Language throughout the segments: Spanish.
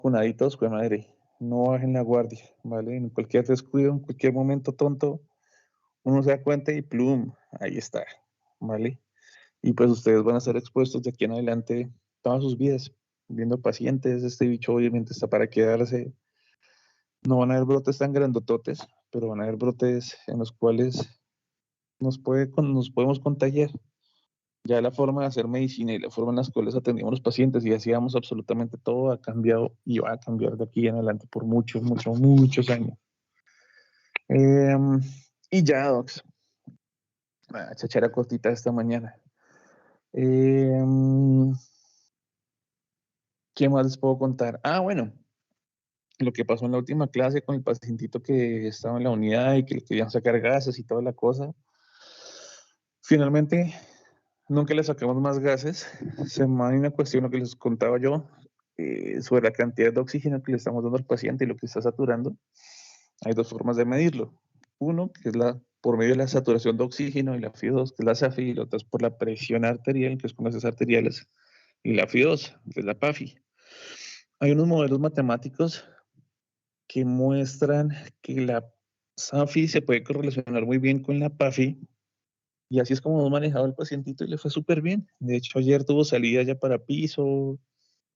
vacunaditos, pues madre, no bajen la guardia, ¿vale? En cualquier descuido, en cualquier momento tonto, uno se da cuenta y plum, ahí está, ¿vale? Y pues ustedes van a estar expuestos de aquí en adelante todas sus vidas, viendo pacientes, este bicho obviamente está para quedarse, no van a haber brotes tan grandototes, pero van a haber brotes en los cuales nos podemos contagiar. Ya la forma de hacer medicina y la forma en las cuales atendíamos a los pacientes y hacíamos absolutamente todo ha cambiado y va a cambiar de aquí en adelante por muchos, muchos, muchos años. Eh, y ya, Docs, la chachara cortita esta mañana. Eh, ¿Qué más les puedo contar? Ah, bueno, lo que pasó en la última clase con el pacientito que estaba en la unidad y que le querían sacar gases y toda la cosa. Finalmente, nunca le sacamos más gases. Se me hay una cuestión, lo que les contaba yo, sobre la cantidad de oxígeno que le estamos dando al paciente y lo que está saturando. Hay dos formas de medirlo. Uno, que es por medio de la saturación de oxígeno, y la FI2, que es la SAFI, y la otra es por la presión arterial, que es con gases arteriales, y la FI2, que es la PAFI. Hay unos modelos matemáticos que muestran que la SAFI se puede correlacionar muy bien con la PAFI, y así es como hemos manejado al pacientito y le fue súper bien. De hecho, ayer tuvo salida ya para piso,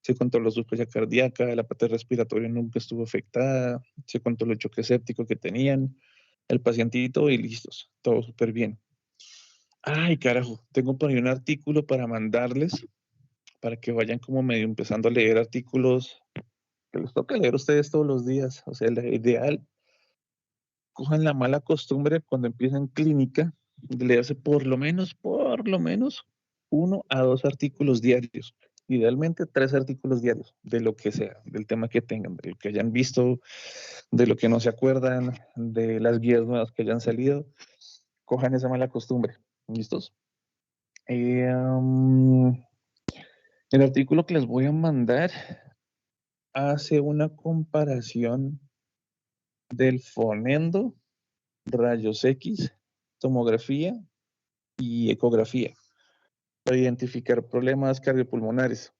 se controló su falla cardíaca, la parte respiratoria nunca estuvo afectada, se controló el choque séptico que tenían, el pacientito y listos, todo súper bien. Ay, carajo, tengo por ahí un artículo para mandarles, para que vayan como medio empezando a leer artículos que les toca leer a ustedes todos los días. O sea, la ideal, cojan la mala costumbre cuando empiezan clínica, de leerse por lo menos, 1 a 2 artículos diarios. Idealmente 3 artículos diarios, de lo que sea, del tema que tengan, de lo que hayan visto, de lo que no se acuerdan, de las guías nuevas que hayan salido. Cojan esa mala costumbre. ¿Listos? El artículo que les voy a mandar hace una comparación del fonendo, rayos X, tomografía y ecografía para identificar problemas cardiopulmonares.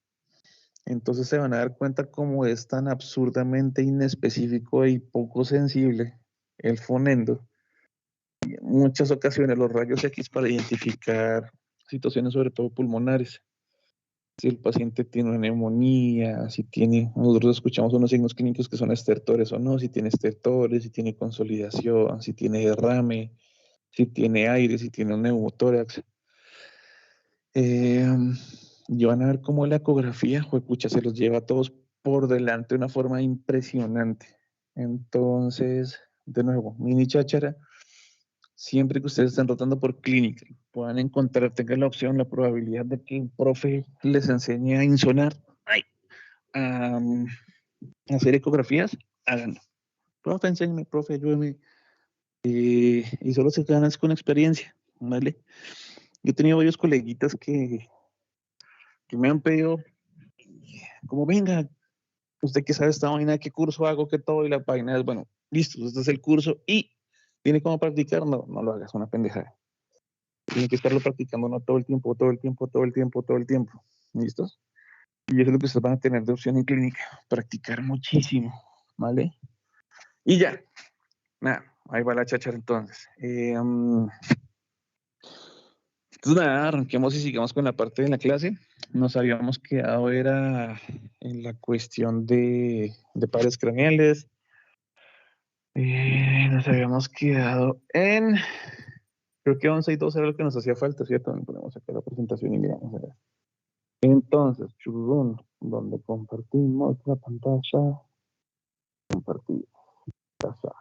Entonces se van a dar cuenta cómo es tan absurdamente inespecífico y poco sensible el fonendo. Y en muchas ocasiones los rayos X para identificar situaciones sobre todo pulmonares. Si el paciente tiene una neumonía, si tiene, nosotros escuchamos unos signos clínicos que son estertores o no, si tiene estertores, si tiene consolidación, si tiene derrame, si tiene aire, si tiene un neumotórax. Eh, y van a ver cómo la ecografía, juepucha, se los lleva a todos por delante de una forma impresionante. Entonces, de nuevo, mini cháchara, siempre que ustedes estén rotando por clínica, puedan encontrar, tengan la opción, la probabilidad de que un profe les enseñe a insonar, a hacer ecografías, háganlo. Profe, enséñeme, profe, ayúdeme. Y solo se ganan con experiencia, ¿vale? Yo he tenido varios coleguitas que me han pedido, como venga, usted que sabe esta vaina, qué curso hago, qué todo, y la vaina es, bueno, listo, este es el curso y tiene cómo practicar, no, no lo hagas, una pendejada. Tiene que estarlo practicando no todo el tiempo, todo el tiempo, todo el tiempo, todo el tiempo. ¿Listos? Y eso es lo que ustedes van a tener de opción en clínica, practicar muchísimo, ¿vale? Y ya, nada, ahí va la cháchara entonces. Entonces nada, arranquemos y sigamos con la parte de la clase. Nos habíamos quedado era en la cuestión de pares craneales. Nos habíamos quedado en, creo que 11 y 12 era lo que nos hacía falta, ¿cierto? Ponemos acá la presentación y miramos a ver. Entonces, churrón, donde compartimos la pantalla, compartir, casa.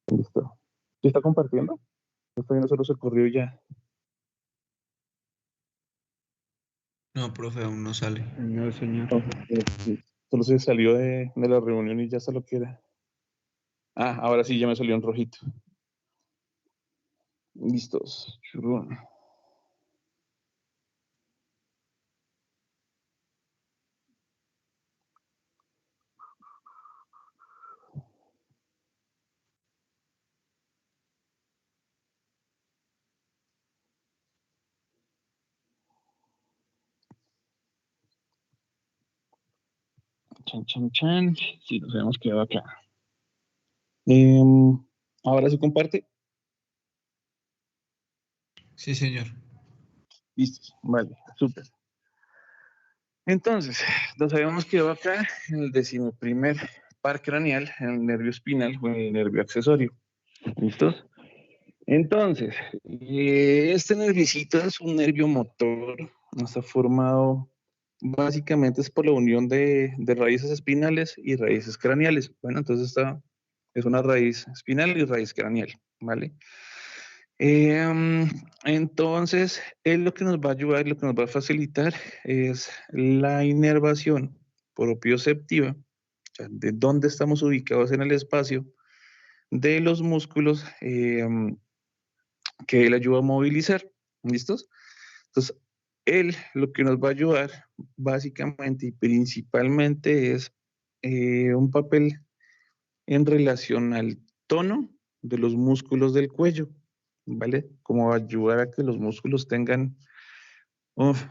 Listo. ¿Sí está compartiendo? Está viendo solo se corrió ya. No, profe, aún no sale. No, señor. Solo se salió de la reunión y ya se lo queda. Ah, ahora sí ya me salió en rojito. Listos. Churrón. Chan, chan, chan. Sí, nos habíamos quedado acá. Ahora sí comparte. Sí, señor. Listo. Vale, súper. Entonces, nos habíamos quedado acá en el 11º par craneal, en el nervio espinal o en el nervio accesorio. ¿Listos? Entonces, este nerviocito es un nervio motor, está formado básicamente es por la unión de raíces espinales y raíces craneales. Bueno, entonces esta es una raíz espinal y raíz craneal, ¿vale? Entonces, él lo que nos va a ayudar, lo que nos va a facilitar es la inervación propioceptiva, o sea, de dónde estamos ubicados en el espacio, de los músculos que él ayuda a movilizar. ¿Listos? Entonces, él lo que nos va a ayudar básicamente y principalmente es un papel en relación al tono de los músculos del cuello, ¿vale? Como ayudar a que los músculos tengan,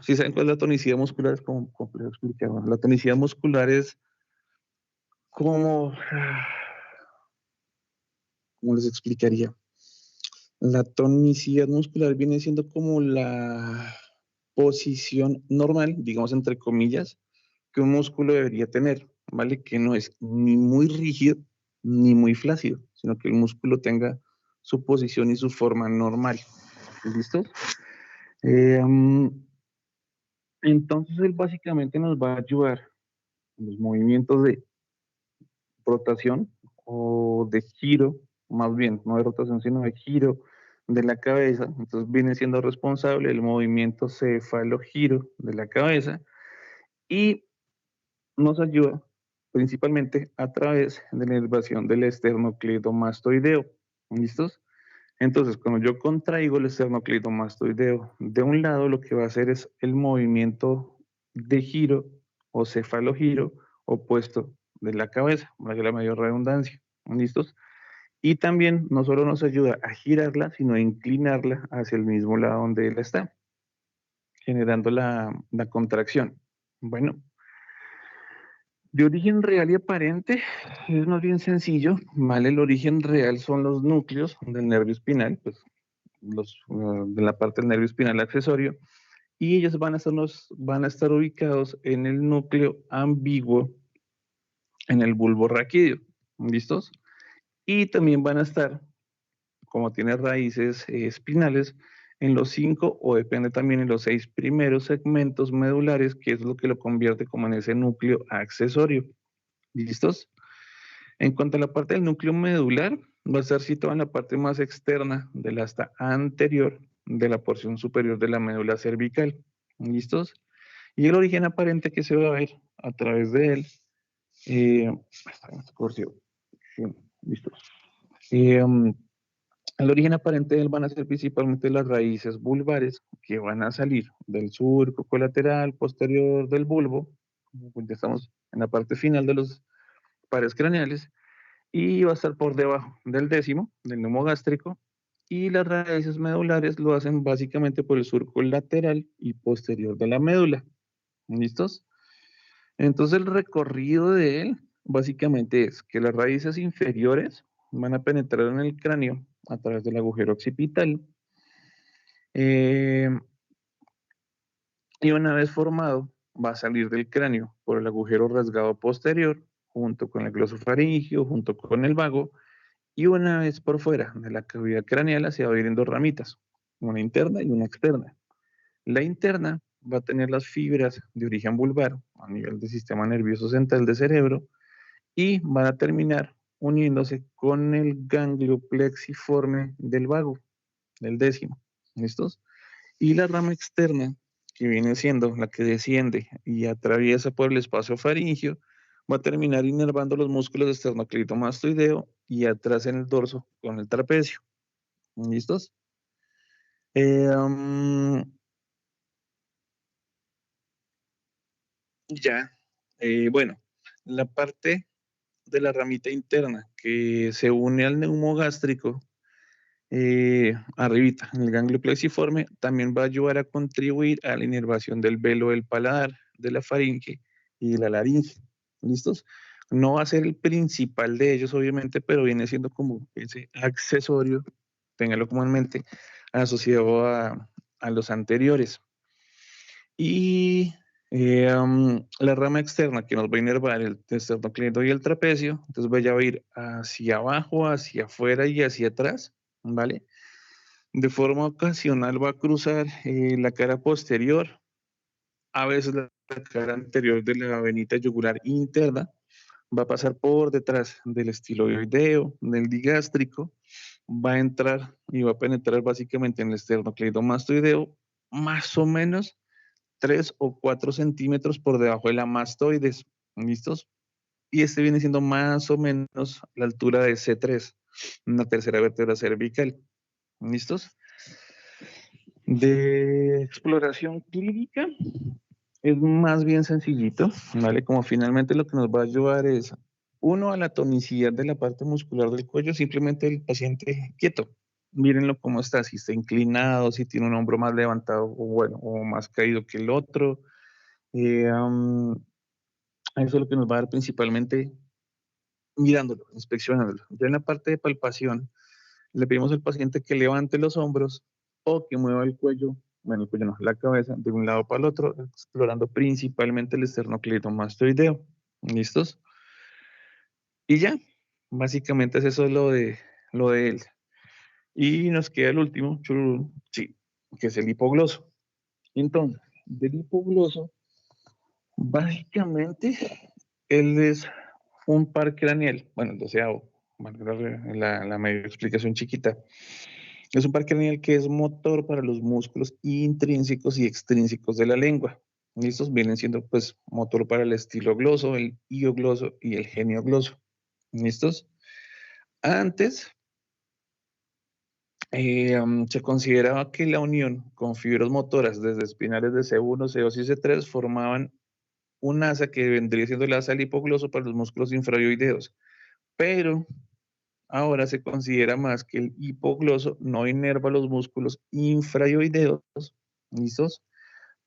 si saben cuál es la tonicidad muscular, es como complejo explicar, ¿no? La tonicidad muscular es como, ¿cómo les explicaría? La tonicidad muscular viene siendo como la posición normal, digamos entre comillas, que un músculo debería tener, ¿vale? Que no es ni muy rígido ni muy flácido, sino que el músculo tenga su posición y su forma normal. ¿Listo? Eh, entonces él básicamente nos va a ayudar en los movimientos de rotación o de giro, más bien, no de rotación, sino de giro de la cabeza. Entonces viene siendo responsable del movimiento cefalo-giro de la cabeza y nos ayuda principalmente a través de la inervación del esternocleidomastoideo. ¿Listos? Entonces, cuando yo contraigo el esternocleidomastoideo de un lado, lo que va a hacer es el movimiento de giro o cefalogiro opuesto de la cabeza, para que la mayor redundancia. ¿Listos? Y también no solo nos ayuda a girarla, sino a inclinarla hacia el mismo lado donde él está, generando la contracción. Bueno, de origen real y aparente es más bien sencillo, ¿vale? El origen real son los núcleos del nervio espinal, pues de la parte del nervio espinal accesorio, y ellos van a estar ubicados en el núcleo ambiguo, en el bulbo raquídeo, ¿listos? Y también van a estar, como tiene raíces espinales, en los 5 o depende también en los 6 primeros segmentos medulares, que es lo que lo convierte como en ese núcleo accesorio. ¿Listos? En cuanto a la parte del núcleo medular, va a estar situado en la parte más externa del asta anterior de la porción superior de la médula cervical. ¿Listos? Y el origen aparente que se va a ver a través de él, sí, listos. El origen aparente de él van a ser principalmente las raíces vulvares que van a salir del surco colateral posterior del bulbo, ya estamos en la parte final de los pares craneales, y va a estar por debajo del décimo, del neumo gástrico, y las raíces medulares lo hacen básicamente por el surco lateral y posterior de la médula. ¿Listos? Entonces el recorrido de él básicamente es que las raíces inferiores van a penetrar en el cráneo a través del agujero occipital, eh, y una vez formado va a salir del cráneo por el agujero rasgado posterior, junto con el glosofaringio, junto con el vago, y una vez por fuera de la cavidad craneal se va a ir en dos ramitas, una interna y una externa. La interna va a tener las fibras de origen vulvar a nivel del sistema nervioso central del cerebro y van a terminar uniéndose con el ganglio plexiforme del vago, del décimo. ¿Listos? Y la rama externa, que viene siendo la que desciende y atraviesa por el espacio faríngeo, va a terminar inervando los músculos esternocleidomastoideo y atrás en el dorso con el trapecio. ¿Listos? Um, ya, bueno, la parte de la ramita interna que se une al neumo gástrico, arribita, en el ganglio plexiforme, también va a ayudar a contribuir a la inervación del velo del paladar, de la faringe y de la laringe. ¿Listos? No va a ser el principal de ellos, obviamente, pero viene siendo como ese accesorio, téngalo como en mente, asociado a los anteriores. Y la rama externa que nos va a inervar el esternocleido y el trapecio, entonces vaya a ir hacia abajo, hacia afuera y hacia atrás, ¿vale? De forma ocasional va a cruzar la cara posterior, a veces la cara anterior de la venita yugular interna, va a pasar por detrás del estiloideo, del digástrico, va a entrar y va a penetrar básicamente en el esternocleidomastoideo, más o menos 3 o 4 centímetros por debajo de la mastoides. ¿Listos? Y este viene siendo más o menos la altura de C3, una tercera vértebra cervical. ¿Listos? De exploración clínica es más bien sencillito, ¿vale? Como finalmente lo que nos va a ayudar es, uno, a la tonicidad de la parte muscular del cuello, simplemente el paciente quieto. Mírenlo cómo está, si está inclinado, si tiene un hombro más levantado o bueno, o más caído que el otro. Eso es lo que nos va a dar principalmente mirándolo, inspeccionándolo. Ya en la parte de palpación, le pedimos al paciente que levante los hombros o que mueva el cuello, bueno, el cuello no, la cabeza de un lado para el otro, explorando principalmente el esternocleidomastoideo. ¿Listos? Y ya, básicamente es eso lo de él. Y nos queda el último, chururú, sí, que es el hipogloso. Entonces, del hipogloso, básicamente, él es un par craneal, bueno, el doceavo, la medio explicación chiquita. Es un par craneal que es motor para los músculos intrínsecos y extrínsecos de la lengua. Y estos vienen siendo, pues, motor para el estilogloso, el iogloso y el geniogloso. ¿Listos? Antes, se consideraba que la unión con fibras motoras desde espinales de C1, C2 y C3 formaban un asa que vendría siendo el asa del hipogloso para los músculos infraoideos. Pero ahora se considera más que el hipogloso no inerva los músculos infraoideos, ¿listos?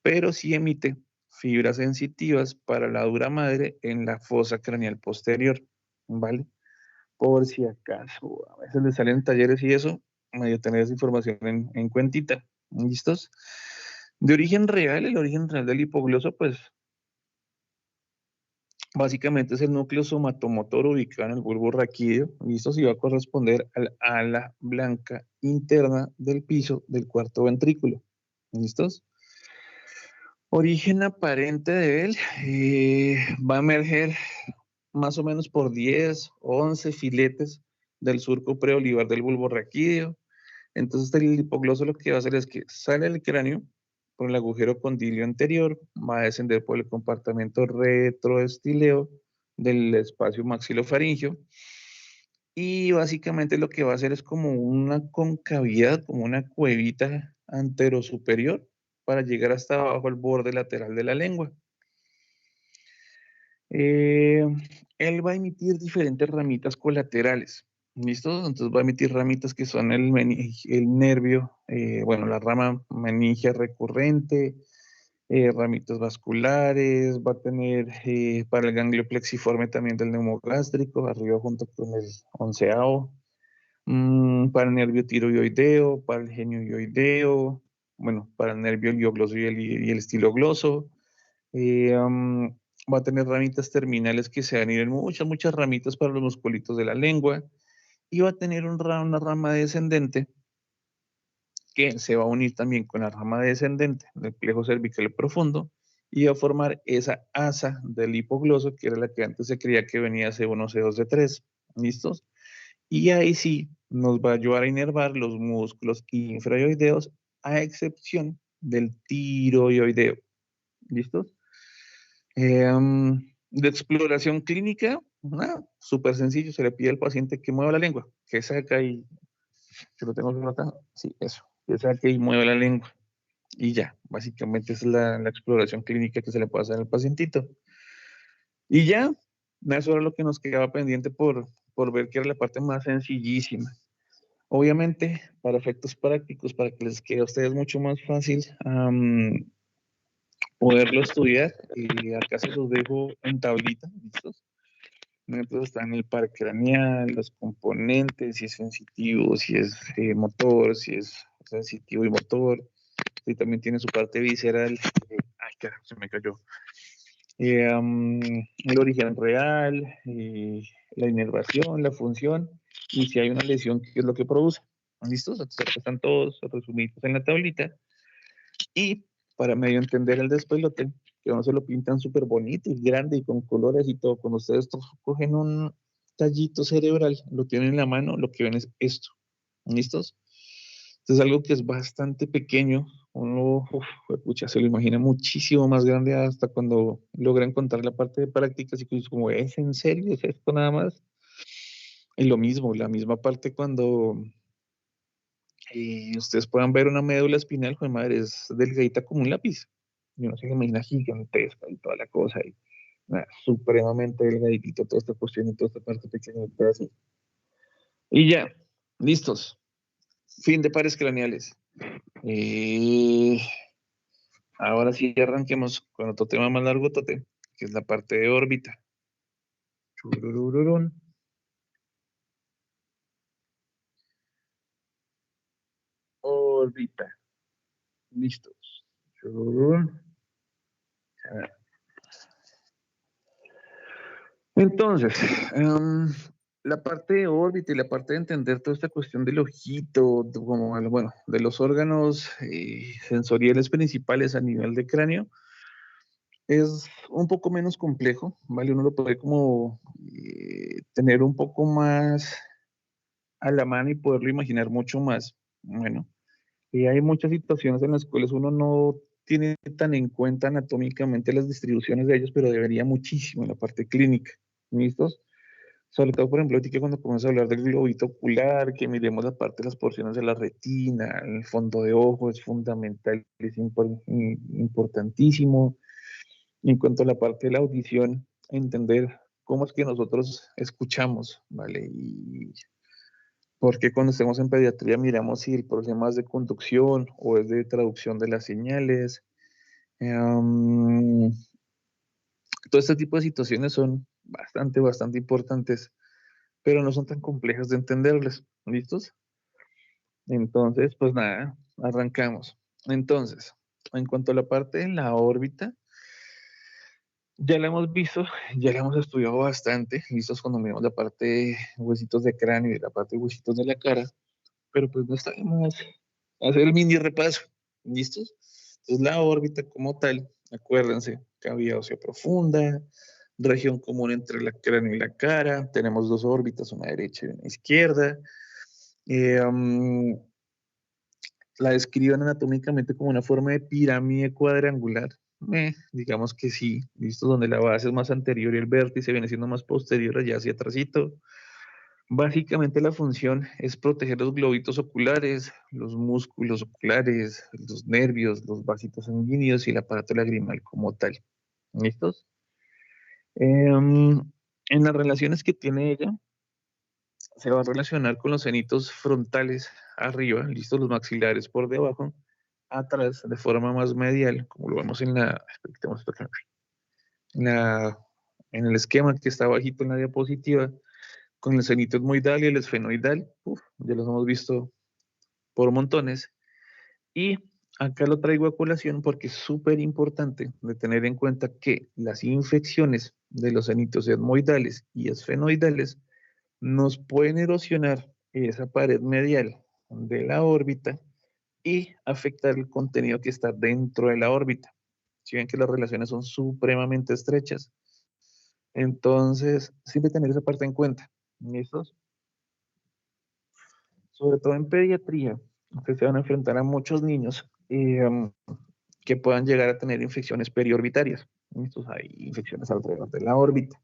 Pero sí emite fibras sensitivas para la dura madre en la fosa craneal posterior, ¿vale? Por si acaso, a veces le salen talleres y eso, medio tener esa información en cuentita, ¿listos? De origen real, el origen real del hipogloso, pues básicamente es el núcleo somatomotor ubicado en el bulbo raquídeo, y esto sí va a corresponder al ala blanca interna del piso del cuarto ventrículo. ¿Listos? Origen aparente de él va a emerger más o menos por 10 o 11 filetes del surco preolivar del bulbo raquídeo. Entonces el hipogloso lo que va a hacer es que sale del cráneo por el agujero condilio anterior, va a descender por el compartimento retroestileo del espacio maxilofaringio y básicamente lo que va a hacer es como una concavidad, como una cuevita anterosuperior para llegar hasta abajo al borde lateral de la lengua. Eh, Él va a emitir diferentes ramitas colaterales. ¿Listo? Entonces va a emitir ramitas que son el nervio, bueno, la rama meningia recurrente, ramitas vasculares, va a tener para el ganglio plexiforme también del neumogástrico, arriba junto con el onceavo, para el nervio tiroideo, para el genioideo, bueno, para el nervio liogloso y el estilogloso. Va a tener ramitas terminales que se van a ir en muchas ramitas para los musculitos de la lengua y va a tener una rama descendente que se va a unir también con la rama descendente del plejo cervical profundo y va a formar esa asa del hipogloso que era la que antes se creía que venía C1, C2, C3. ¿Listos? Y ahí sí nos va a ayudar a inervar los músculos infraoideos a excepción del tiroideo. ¿Listos? De exploración clínica, súper sencillo, se le pide al paciente que mueva la lengua, que saca y, yo lo tengo acá, sí, eso, que saque y mueva la lengua. Y ya, básicamente es la exploración clínica que se le puede hacer al pacientito. Y ya, eso era lo que nos quedaba pendiente por ver que era la parte más sencillísima. Obviamente, para efectos prácticos, para que les quede a ustedes mucho más fácil, poderlo estudiar. Acá se los dejo en tablita, ¿listos? Entonces están el par craneal, los componentes, si es sensitivo, si es motor, si es sensitivo y motor, y también tiene su parte visceral. Ay, carajo, se me cayó. El origen real, la inervación, la función, y si hay una lesión, qué es lo que produce. ¿Listos? Entonces están todos resumidos en la tablita. Y para medio entender el despelote, que uno se lo pintan súper bonito y grande y con colores y todo, cuando ustedes cogen un tallito cerebral, lo tienen en la mano, lo que ven es esto. ¿Listos? Entonces algo que es bastante pequeño, uno pucha, se lo imagina muchísimo más grande hasta cuando logra encontrar la parte de prácticas y pues como, ¿es en serio? ¿Es esto nada más? Y lo mismo, la misma parte cuando ustedes puedan ver una médula espinal, joder, madre, es delgadita como un lápiz. Yo no sé, me imagina gigantesca y toda la cosa, y nada, supremamente delgadito, toda esta cuestión y toda esta parte pequeña, así. Y ya, listos. Fin de pares craneales. Ahora sí arranquemos con otro tema más largo, Tote, que es la parte de órbita. Chururururun. Órbita. Listos. Churururun. Entonces, la parte de órbita y la parte de entender toda esta cuestión del ojito, como, bueno, de los órganos sensoriales principales a nivel de cráneo, es un poco menos complejo, ¿vale? Uno lo puede como tener un poco más a la mano y poderlo imaginar mucho más. Bueno, y hay muchas situaciones en las cuales uno no tiene tan en cuenta anatómicamente las distribuciones de ellos, pero debería muchísimo en la parte clínica. ¿Listos? Sobre todo, por ejemplo, ahorita que cuando comenzamos a hablar del globito ocular, que miremos la parte de las porciones de la retina, el fondo de ojo es fundamental, es importantísimo. En cuanto a la parte de la audición, entender cómo es que nosotros escuchamos, ¿vale? Y porque cuando estemos en pediatría miramos si el problema es de conducción o es de traducción de las señales. Todo este tipo de situaciones son bastante importantes, pero no son tan complejas de entenderlas. ¿Listos? Entonces, pues nada, arrancamos. Entonces, en cuanto a la parte de la órbita, ya la hemos visto, ya la hemos estudiado bastante, listos cuando miramos la parte de huesitos de cráneo y la parte de huesitos de la cara, pero pues no está de más hacer el mini repaso, ¿listos? Entonces la órbita como tal, acuérdense, cavidad ósea profunda, región común entre la cráneo y la cara, tenemos dos órbitas, una derecha y una izquierda, la describen anatómicamente como una forma de pirámide cuadrangular. Digamos que sí, listo, donde la base es más anterior y el vértice viene siendo más posterior allá hacia atrásito. Básicamente la función es proteger los globitos oculares, los músculos oculares, los nervios, los vasitos sanguíneos y el aparato lagrimal como tal. ¿Listos? En las relaciones que tiene ella, se va a relacionar con los cenitos frontales arriba, listos, los maxilares por debajo, atrás de forma más medial, como lo vemos en la, en el esquema que está bajito en la diapositiva, con el cenito etmoidal y el esfenoidal, ya los hemos visto por montones, y acá lo traigo a colación porque es súper importante de tener en cuenta que las infecciones de los cenitos etmoidales y esfenoidales nos pueden erosionar esa pared medial de la órbita y afectar el contenido que está dentro de la órbita. Si ven que las relaciones son supremamente estrechas. Entonces, siempre tener esa parte en cuenta. ¿Listos? Sobre todo en pediatría, ustedes se van a enfrentar a muchos niños que puedan llegar a tener infecciones periorbitarias. ¿Listos? Hay infecciones alrededor de la órbita.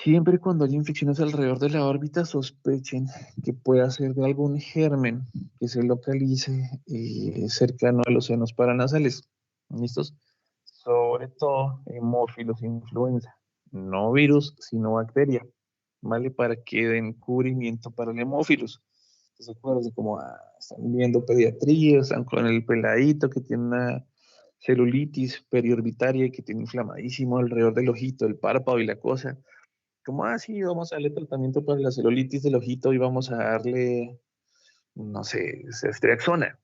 Siempre cuando hay infecciones alrededor de la órbita, sospechen que pueda ser de algún germen que se localice cercano a los senos paranasales. ¿Listos? Sobre todo hemófilos influenza. No virus, sino bacteria. ¿Vale? Para que den cubrimiento para el hemófilos. Entonces, acuérdense como están viendo pediatría, están con el peladito que tiene una celulitis periorbitaria que tiene inflamadísimo alrededor del ojito, el párpado y la cosa. Como, sí, vamos a darle tratamiento para la celulitis del ojito y vamos a darle, no sé, ceftriaxona.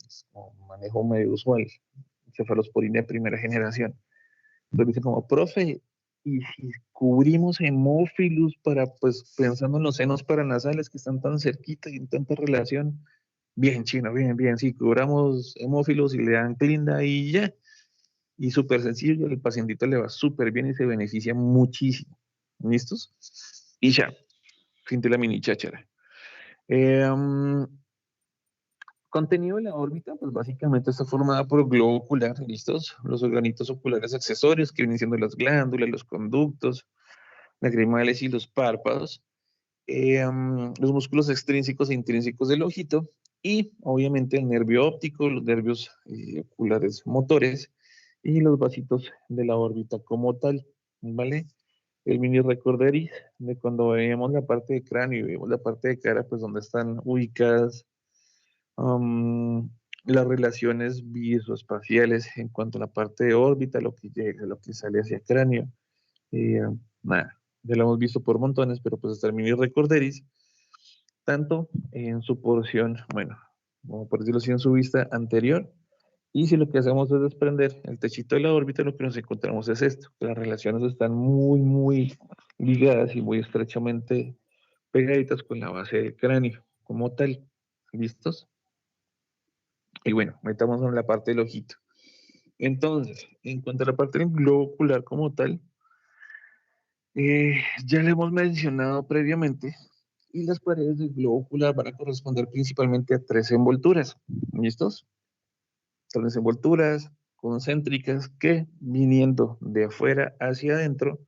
Es un manejo medio usual, cefalosporina de primera generación. Entonces dicen como, profe, y si cubrimos hemófilos para, pues, pensando en los senos paranasales que están tan cerquita y en tanta relación, bien, chino, bien, bien, sí, cubramos hemófilos y le dan clinda y ya. Y súper sencillo, el pacientito le va súper bien y se beneficia muchísimo. ¿Listos? Y ya, fin de la mini cháchara. Contenido de la órbita, pues básicamente está formada por globo ocular, ¿listos? Los organitos oculares accesorios que vienen siendo las glándulas, los conductos, lagrimales y los párpados, los músculos extrínsecos e intrínsecos del ojito y obviamente el nervio óptico, los nervios oculares motores y los vasitos de la órbita como tal, ¿vale? El mini recorderis de cuando veíamos la parte de cráneo y vemos la parte de cara, pues donde están ubicadas las relaciones visoespaciales en cuanto a la parte de órbita, lo que llega, lo que sale hacia cráneo. Nada, ya lo hemos visto por montones, pero pues está el mini recorderis, tanto en su porción, bueno, como por decirlo así, en su vista anterior. Y si lo que hacemos es desprender el techito de la órbita, lo que nos encontramos es esto, que las relaciones están muy, muy ligadas y muy estrechamente pegaditas con la base del cráneo, como tal. ¿Listos? Y bueno, metamos en la parte del ojito. Entonces, en cuanto a la parte del globo ocular como tal, ya le hemos mencionado previamente, y las paredes del globo ocular van a corresponder principalmente a tres envolturas. ¿Listos? Tres envolturas concéntricas que, viniendo de afuera hacia adentro,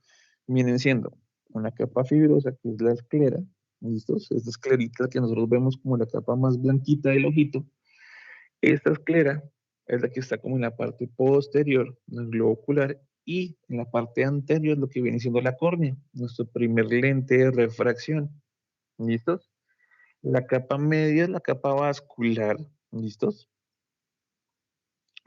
vienen siendo una capa fibrosa, que es la esclera. ¿Listos? Esta esclerita que nosotros vemos como la capa más blanquita del ojito. Esta esclera es la que está como en la parte posterior del globo ocular y en la parte anterior lo que viene siendo la córnea, nuestro primer lente de refracción. ¿Listos? La capa media es la capa vascular. ¿Listos?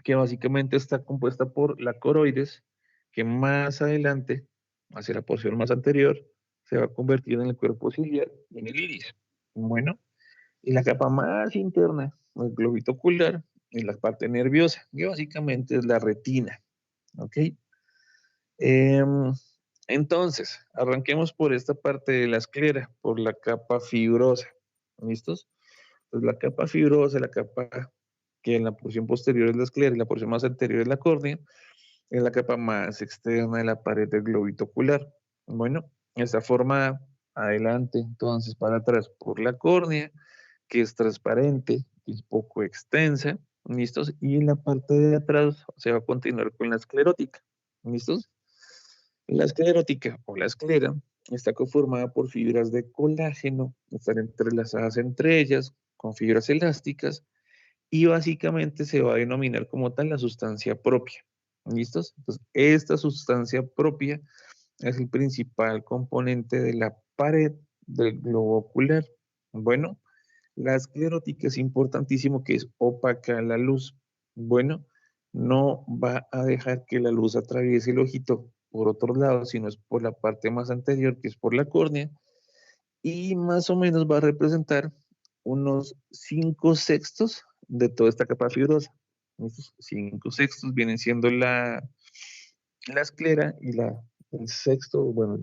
Que básicamente está compuesta por la coroides, que más adelante, hacia la porción más anterior, se va a convertir en el cuerpo ciliar y en el iris. Bueno, y la capa más interna, el globito ocular, es la parte nerviosa, que básicamente es la retina. ¿Ok? Entonces, arranquemos por esta parte de la esclera, por la capa fibrosa. ¿Listos? Pues la capa fibrosa, la capa que en la porción posterior es la esclera y la porción más anterior es la córnea, es la capa más externa de la pared del globito ocular. Bueno, está formada adelante, entonces para atrás por la córnea, que es transparente, que es poco extensa, ¿listos? Y en la parte de atrás se va a continuar con la esclerótica, ¿listos? La esclerótica o la esclera está conformada por fibras de colágeno, están entrelazadas entre ellas con fibras elásticas y básicamente se va a denominar como tal la sustancia propia. ¿Listos? Entonces, esta sustancia propia es el principal componente de la pared del globo ocular. Bueno, la esclerótica es importantísimo que es opaca a la luz. Bueno, no va a dejar que la luz atraviese el ojito por otro lado, sino es por la parte más anterior, que es por la córnea, y más o menos va a representar unos 5/6 de toda esta capa fibrosa. Estos 5/6 vienen siendo la esclera y el sexto, bueno,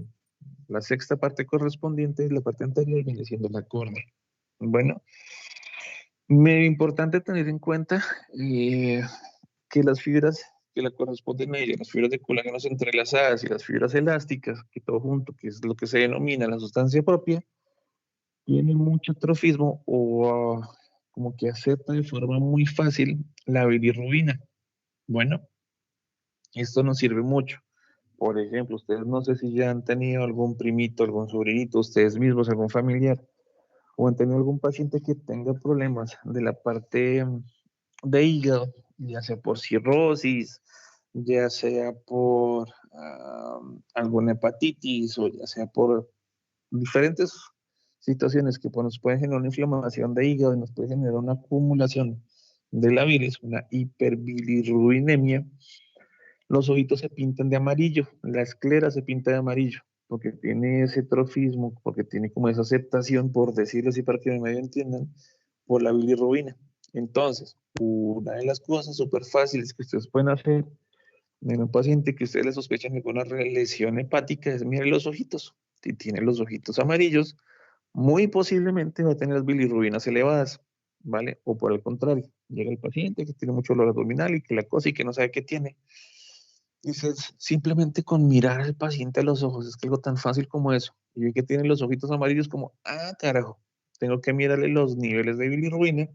la sexta parte correspondiente, la parte anterior, viene siendo la córnea. Bueno, medio importante tener en cuenta que las fibras que la corresponden a ella, las fibras de colágeno entrelazadas y las fibras elásticas, que todo junto, que es lo que se denomina la sustancia propia, tiene mucho trofismo o como que acepta de forma muy fácil la bilirrubina. Bueno, esto nos sirve mucho. Por ejemplo, ustedes no sé si ya han tenido algún primito, algún sobrinito, ustedes mismos, algún familiar, o han tenido algún paciente que tenga problemas de la parte de hígado, ya sea por cirrosis, ya sea por alguna hepatitis o ya sea por diferentes situaciones que pues, nos pueden generar una inflamación de hígado y nos puede generar una acumulación de la bilis, una hiperbilirrubinemia, los ojitos se pintan de amarillo, la esclera se pinta de amarillo, porque tiene ese trofismo, porque tiene como esa aceptación, por decirlo así para que me medio entiendan, por la bilirrubina. Entonces, una de las cosas súper fáciles que ustedes pueden hacer en un paciente que ustedes le sospechan de alguna lesión hepática es miren los ojitos. Si tiene los ojitos amarillos, muy posiblemente va a tener las bilirrubinas elevadas, ¿vale? O por el contrario, llega el paciente que tiene mucho dolor abdominal y que la cosa y que no sabe qué tiene. Dices, simplemente con mirar al paciente a los ojos, es que algo tan fácil como eso. Y ve que tiene los ojitos amarillos como, ah, carajo, tengo que mirarle los niveles de bilirrubina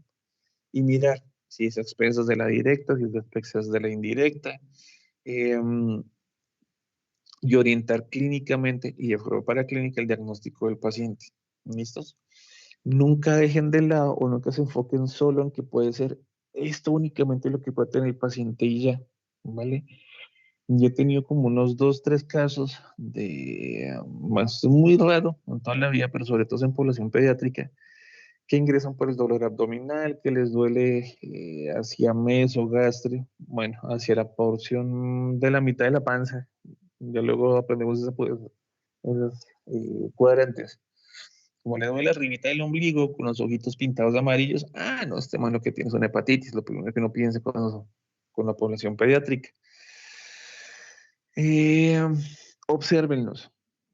y mirar si es a expensas de la directa, si es a expensas de la indirecta, eh, y orientar clínicamente y de forma paraclínica el diagnóstico del paciente. ¿Listos? Nunca dejen de lado o nunca se enfoquen solo en que puede ser esto únicamente lo que puede tener el paciente y ya, ¿vale? Yo he tenido como unos 2, 3 casos de, más muy raro en toda la vida, pero sobre todo en población pediátrica, que ingresan por el dolor abdominal, que les duele hacia mesogastrio, bueno, hacia la porción de la mitad de la panza. Ya luego aprendemos esos cuadrantes. Como le duele arribita del ombligo, con los ojitos pintados de amarillos, ah, no, este man lo que tiene es una hepatitis, lo primero que uno piensa con la población pediátrica. Eh, Obsérvenlos,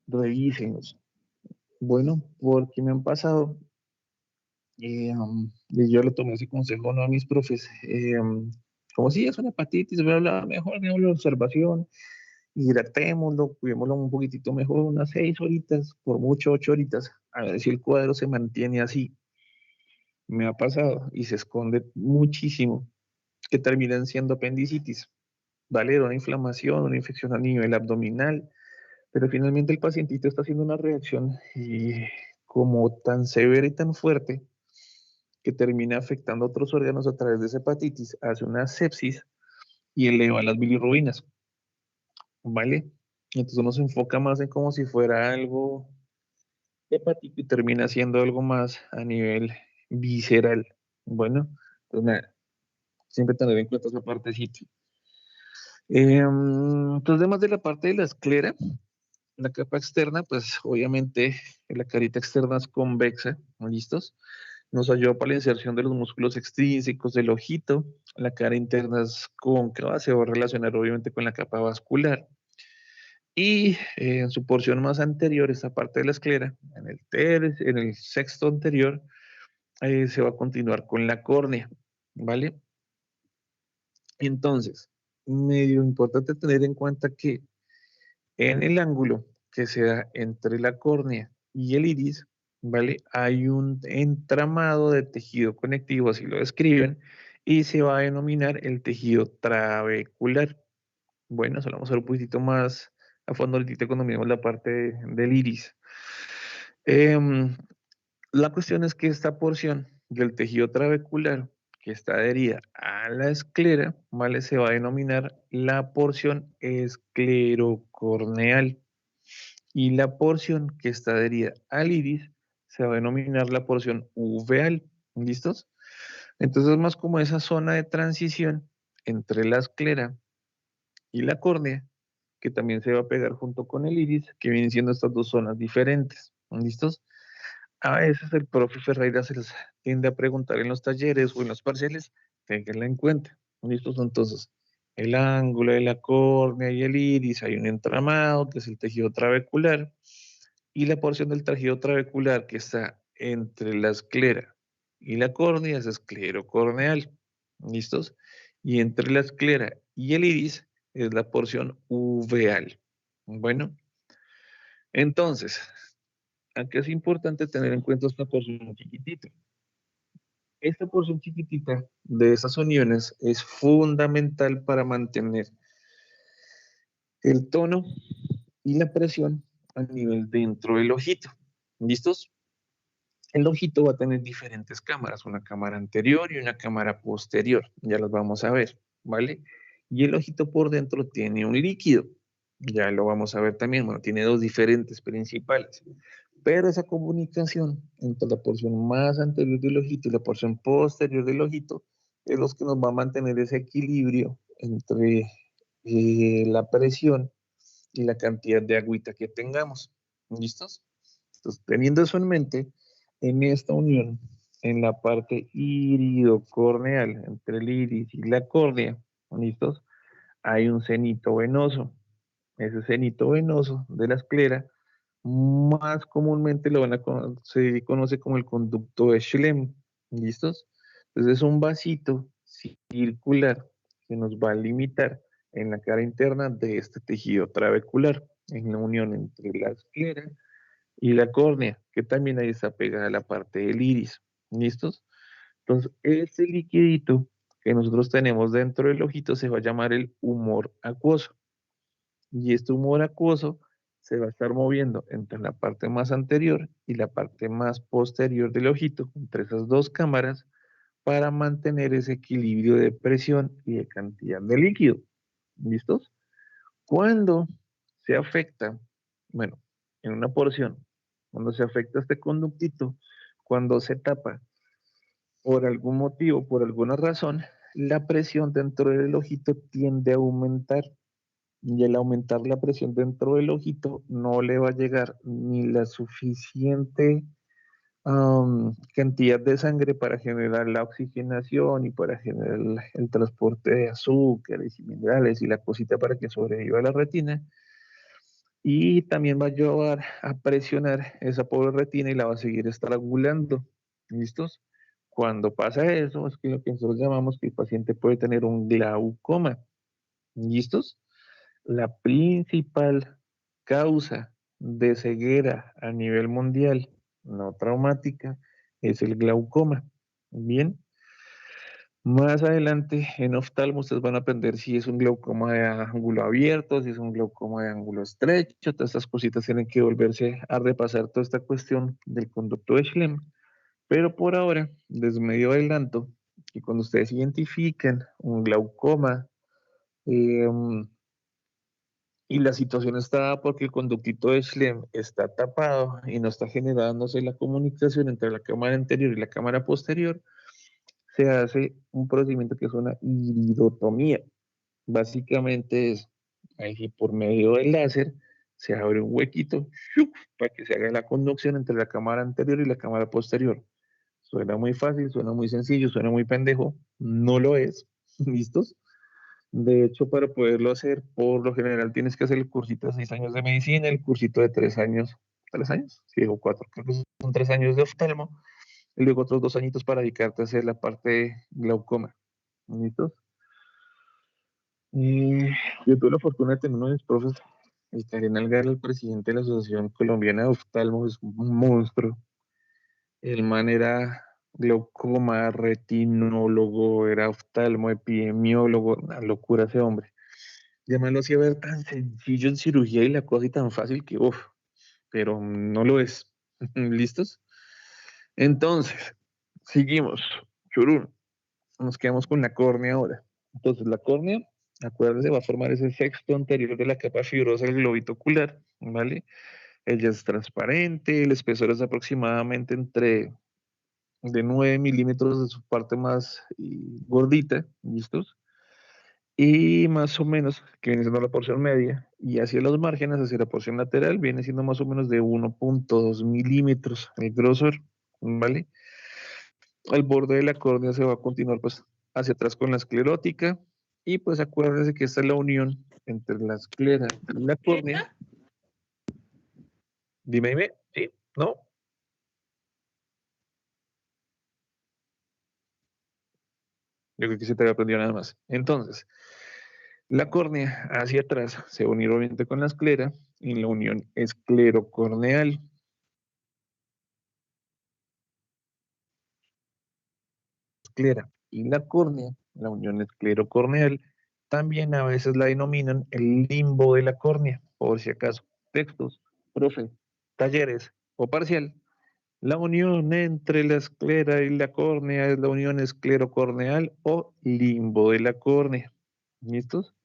revísenlos. Bueno, porque me han pasado, y yo le tomé ese consejo a uno de mis profes, como si es una hepatitis, bla, bla, mejor hagamos la observación, hidratémoslo, cuidémoslo un poquitito mejor, unas 6 horitas, por mucho 8 horitas, a ver si el cuadro se mantiene así. Me ha pasado y se esconde muchísimo, que terminan siendo apendicitis, ¿vale? Una inflamación, una infección a nivel abdominal, pero finalmente el pacientito está haciendo una reacción y como tan severa y tan fuerte que termina afectando a otros órganos a través de esa hepatitis, hace una sepsis y eleva las bilirrubinas, ¿vale? Entonces uno se enfoca más en como si fuera algo hepático y termina siendo algo más a nivel visceral. Bueno, pues nada, siempre tener en cuenta esa partecita. Entonces, además de la parte de la esclera, la capa externa, pues obviamente la carita externa es convexa, ¿listos? Nos ayuda para la inserción de los músculos extrínsecos del ojito. La cara interna es cóncava, se va a relacionar obviamente con la capa vascular. Y en su porción más anterior, esta parte de la esclera, en el sexto anterior, se va a continuar con la córnea, ¿vale? Entonces, medio importante tener en cuenta que en el ángulo que se da entre la córnea y el iris, ¿vale? Hay un entramado de tejido conectivo, así lo describen, y se va a denominar el tejido trabecular. Bueno, eso lo vamos a ver un poquitito más a fondo ahorita cuando miremos la parte del iris. Em, la cuestión es que esta porción del tejido trabecular que está adherida a la esclera, ¿vale? Se va a denominar la porción esclerocorneal y la porción que está adherida al iris se va a denominar la porción uveal. ¿Listos? Entonces es más como esa zona de transición entre la esclera y la córnea que también se va a pegar junto con el iris, que vienen siendo estas dos zonas diferentes. ¿Listos? A veces el profe Ferreira se les tiende a preguntar en los talleres o en los parciales, tenganla en cuenta. ¿Listos? Entonces, el ángulo de la córnea y el iris, hay un entramado que es el tejido trabecular y la porción del tejido trabecular que está entre la esclera y la córnea es esclerocorneal. ¿Listos? Y entre la esclera y el iris es la porción uveal. Bueno, entonces, aquí es importante tener en cuenta esta porción chiquitita. Esta porción chiquitita de esas uniones es fundamental para mantener el tono y la presión a nivel dentro del ojito. ¿Listos? El ojito va a tener diferentes cámaras, una cámara anterior y una cámara posterior. Ya las vamos a ver, ¿vale? Y el ojito por dentro tiene un líquido. Ya lo vamos a ver también. Bueno, tiene dos diferentes principales. Pero esa comunicación entre la porción más anterior del ojito y la porción posterior del ojito es lo que nos va a mantener ese equilibrio entre la presión y la cantidad de agüita que tengamos. ¿Listos? Entonces, teniendo eso en mente, en esta unión, en la parte iridocorneal, entre el iris y la córnea, ¿listos? Hay un cenito venoso. Ese cenito venoso de la esclera, más comúnmente se conoce como el conducto de Schlemm. ¿Listos? Entonces es un vasito circular que nos va a limitar en la cara interna de este tejido trabecular, en la unión entre la esclera y la córnea, que también ahí está pegada a la parte del iris. ¿Listos? Entonces, este liquidito que nosotros tenemos dentro del ojito se va a llamar el humor acuoso. Y este humor acuoso se va a estar moviendo entre la parte más anterior y la parte más posterior del ojito, entre esas dos cámaras, para mantener ese equilibrio de presión y de cantidad de líquido. ¿Listos? Cuando se afecta, bueno, en una porción, cuando se afecta este conductito, cuando se tapa por algún motivo, por alguna razón, la presión dentro del ojito tiende a aumentar. Y al aumentar la presión dentro del ojito, no le va a llegar ni la suficiente cantidad de sangre para generar la oxigenación y para generar el transporte de azúcares y minerales y la cosita para que sobreviva la retina. Y también va a llevar a presionar esa pobre retina y la va a seguir estrangulando. ¿Listos? Cuando pasa eso, es que lo que nosotros llamamos que el paciente puede tener un glaucoma. ¿Listos? La principal causa de ceguera a nivel mundial no traumática es el glaucoma. Bien, más adelante en oftalmo ustedes van a aprender si es un glaucoma de ángulo abierto, si es un glaucoma de ángulo estrecho, todas estas cositas tienen que volverse a repasar toda esta cuestión del conducto de Schlemm. Pero por ahora, les medio adelanto que cuando ustedes identifican un glaucoma, eh, y la situación está porque el conductito de Schlemm está tapado y no está generándose la comunicación entre la cámara anterior y la cámara posterior, se hace un procedimiento que es una iridotomía. Básicamente es, ahí sí, por medio del láser, se abre un huequito ¡shup! Para que se haga la conducción entre la cámara anterior y la cámara posterior. Suena muy fácil, suena muy sencillo, suena muy pendejo, no lo es. ¿Listos? De hecho, para poderlo hacer, por lo general tienes que hacer el cursito de 6 años de medicina, el cursito de 3 años, ¿3 años? Sí, o 4, creo que son 3 años de oftalmo, y luego otros 2 añitos para dedicarte a hacer la parte de glaucoma. ¿Listos? Y yo tuve la fortuna de tener uno de mis profes, el Karen Algar, el presidente de la Asociación Colombiana de Oftalmo, es un monstruo. El man era glaucoma, retinólogo, era oftalmo, epidemiólogo, una locura ese hombre. Ya me lo hacía ver tan sencillo en cirugía y la cosa y tan fácil que, uff, pero no lo es. ¿Listos? Entonces, seguimos. Churún, nos quedamos con la córnea ahora. Entonces, la córnea, acuérdense, va a formar ese sexto anterior de la capa fibrosa del globito ocular, ¿vale? Ella es transparente, el espesor es aproximadamente entre de 9 milímetros de su parte más gordita, ¿listos? Y más o menos, que viene siendo la porción media, y hacia los márgenes, hacia la porción lateral, viene siendo más o menos de 1,2 milímetros el grosor, ¿vale? El borde de la córnea se va a continuar pues hacia atrás con la esclerótica, y pues acuérdense que esta es la unión entre la esclera y la córnea. Dime, ¿sí? ¿No? Yo creo que se te había aprendido nada más. Entonces, la córnea hacia atrás se va a unir obviamente con la esclera, y la unión esclerocorneal. Esclera y la córnea, la unión esclerocorneal, también a veces la denominan el limbo de la córnea, por si acaso. Textos, profe, talleres o parcial. La unión entre la esclera y la córnea es la unión esclerocorneal o limbo de la córnea. ¿Listos?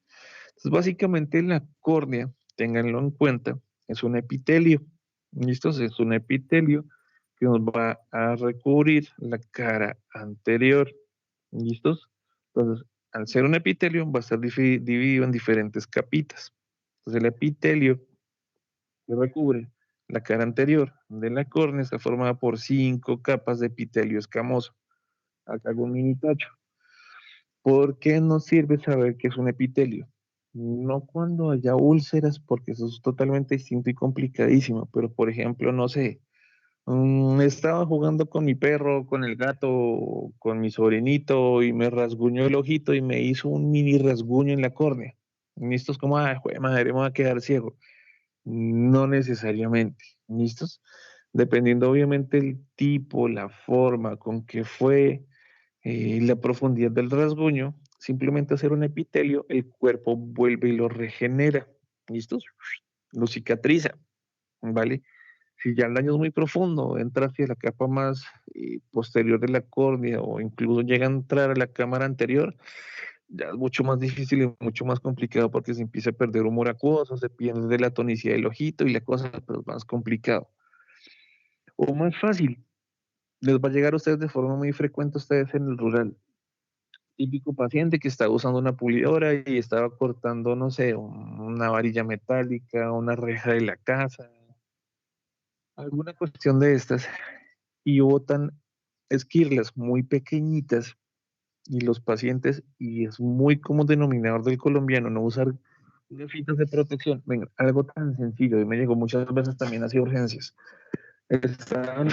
Entonces, básicamente la córnea, ténganlo en cuenta, es un epitelio. ¿Listos? Es un epitelio que nos va a recubrir la cara anterior. ¿Listos? Entonces, al ser un epitelio, va a estar dividido en diferentes capitas. Entonces, el epitelio que recubre la cara anterior de la córnea está formada por 5 capas de epitelio escamoso. Acá hago un mini tacho. ¿Por qué nos sirve saber que es un epitelio? No cuando haya úlceras, porque eso es totalmente distinto y complicadísimo, pero por ejemplo, no sé, estaba jugando con mi perro, con el gato, con mi sobrinito y me rasguñó el ojito y me hizo un mini rasguño en la córnea. ¿Listos? Como, ay, jue madre, me voy a quedar ciego. No necesariamente. ¿Listos? Dependiendo obviamente el tipo, la forma con que fue, la profundidad del rasguño, simplemente hacer un epitelio, el cuerpo vuelve y lo regenera. ¿Listos? Lo cicatriza, ¿vale? Si ya el daño es muy profundo, entra hacia la capa más posterior de la córnea o incluso llega a entrar a la cámara anterior, ya es mucho más difícil y mucho más complicado porque se empieza a perder humor acuoso, se pierde la tonicidad del ojito y la cosa pues, más complicado. O más fácil, les va a llegar a ustedes de forma muy frecuente a ustedes en el rural. Típico paciente que está usando una pulidora y estaba cortando, no sé, una varilla metálica, una reja de la casa, alguna cuestión de estas, y botan esquirlas muy pequeñitas y los pacientes, y es muy como denominador del colombiano no usar gafitas de protección. Venga, algo tan sencillo, y me llegó muchas veces también hacia urgencias. Están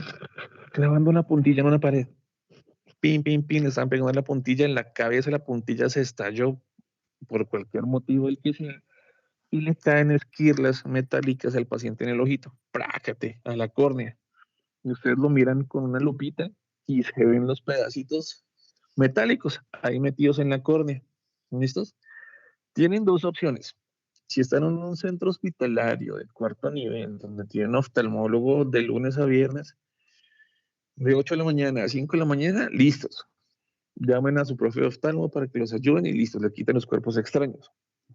clavando una puntilla en una pared, pin, pin, pin, le están pegando la puntilla en la cabeza, la puntilla se estalló por cualquier motivo el que sea, y le caen esquirlas metálicas al paciente en el ojito, prácate, a la córnea. Y ustedes lo miran con una lupita y se ven los pedacitos metálicos ahí metidos en la córnea. ¿Listos? Tienen dos opciones. Si están en un centro hospitalario de cuarto nivel, donde tienen oftalmólogo de lunes a viernes, de 8 de la mañana a 5 de la mañana, listos. Llamen a su profe de oftalmo para que los ayuden y listos, le quiten los cuerpos extraños.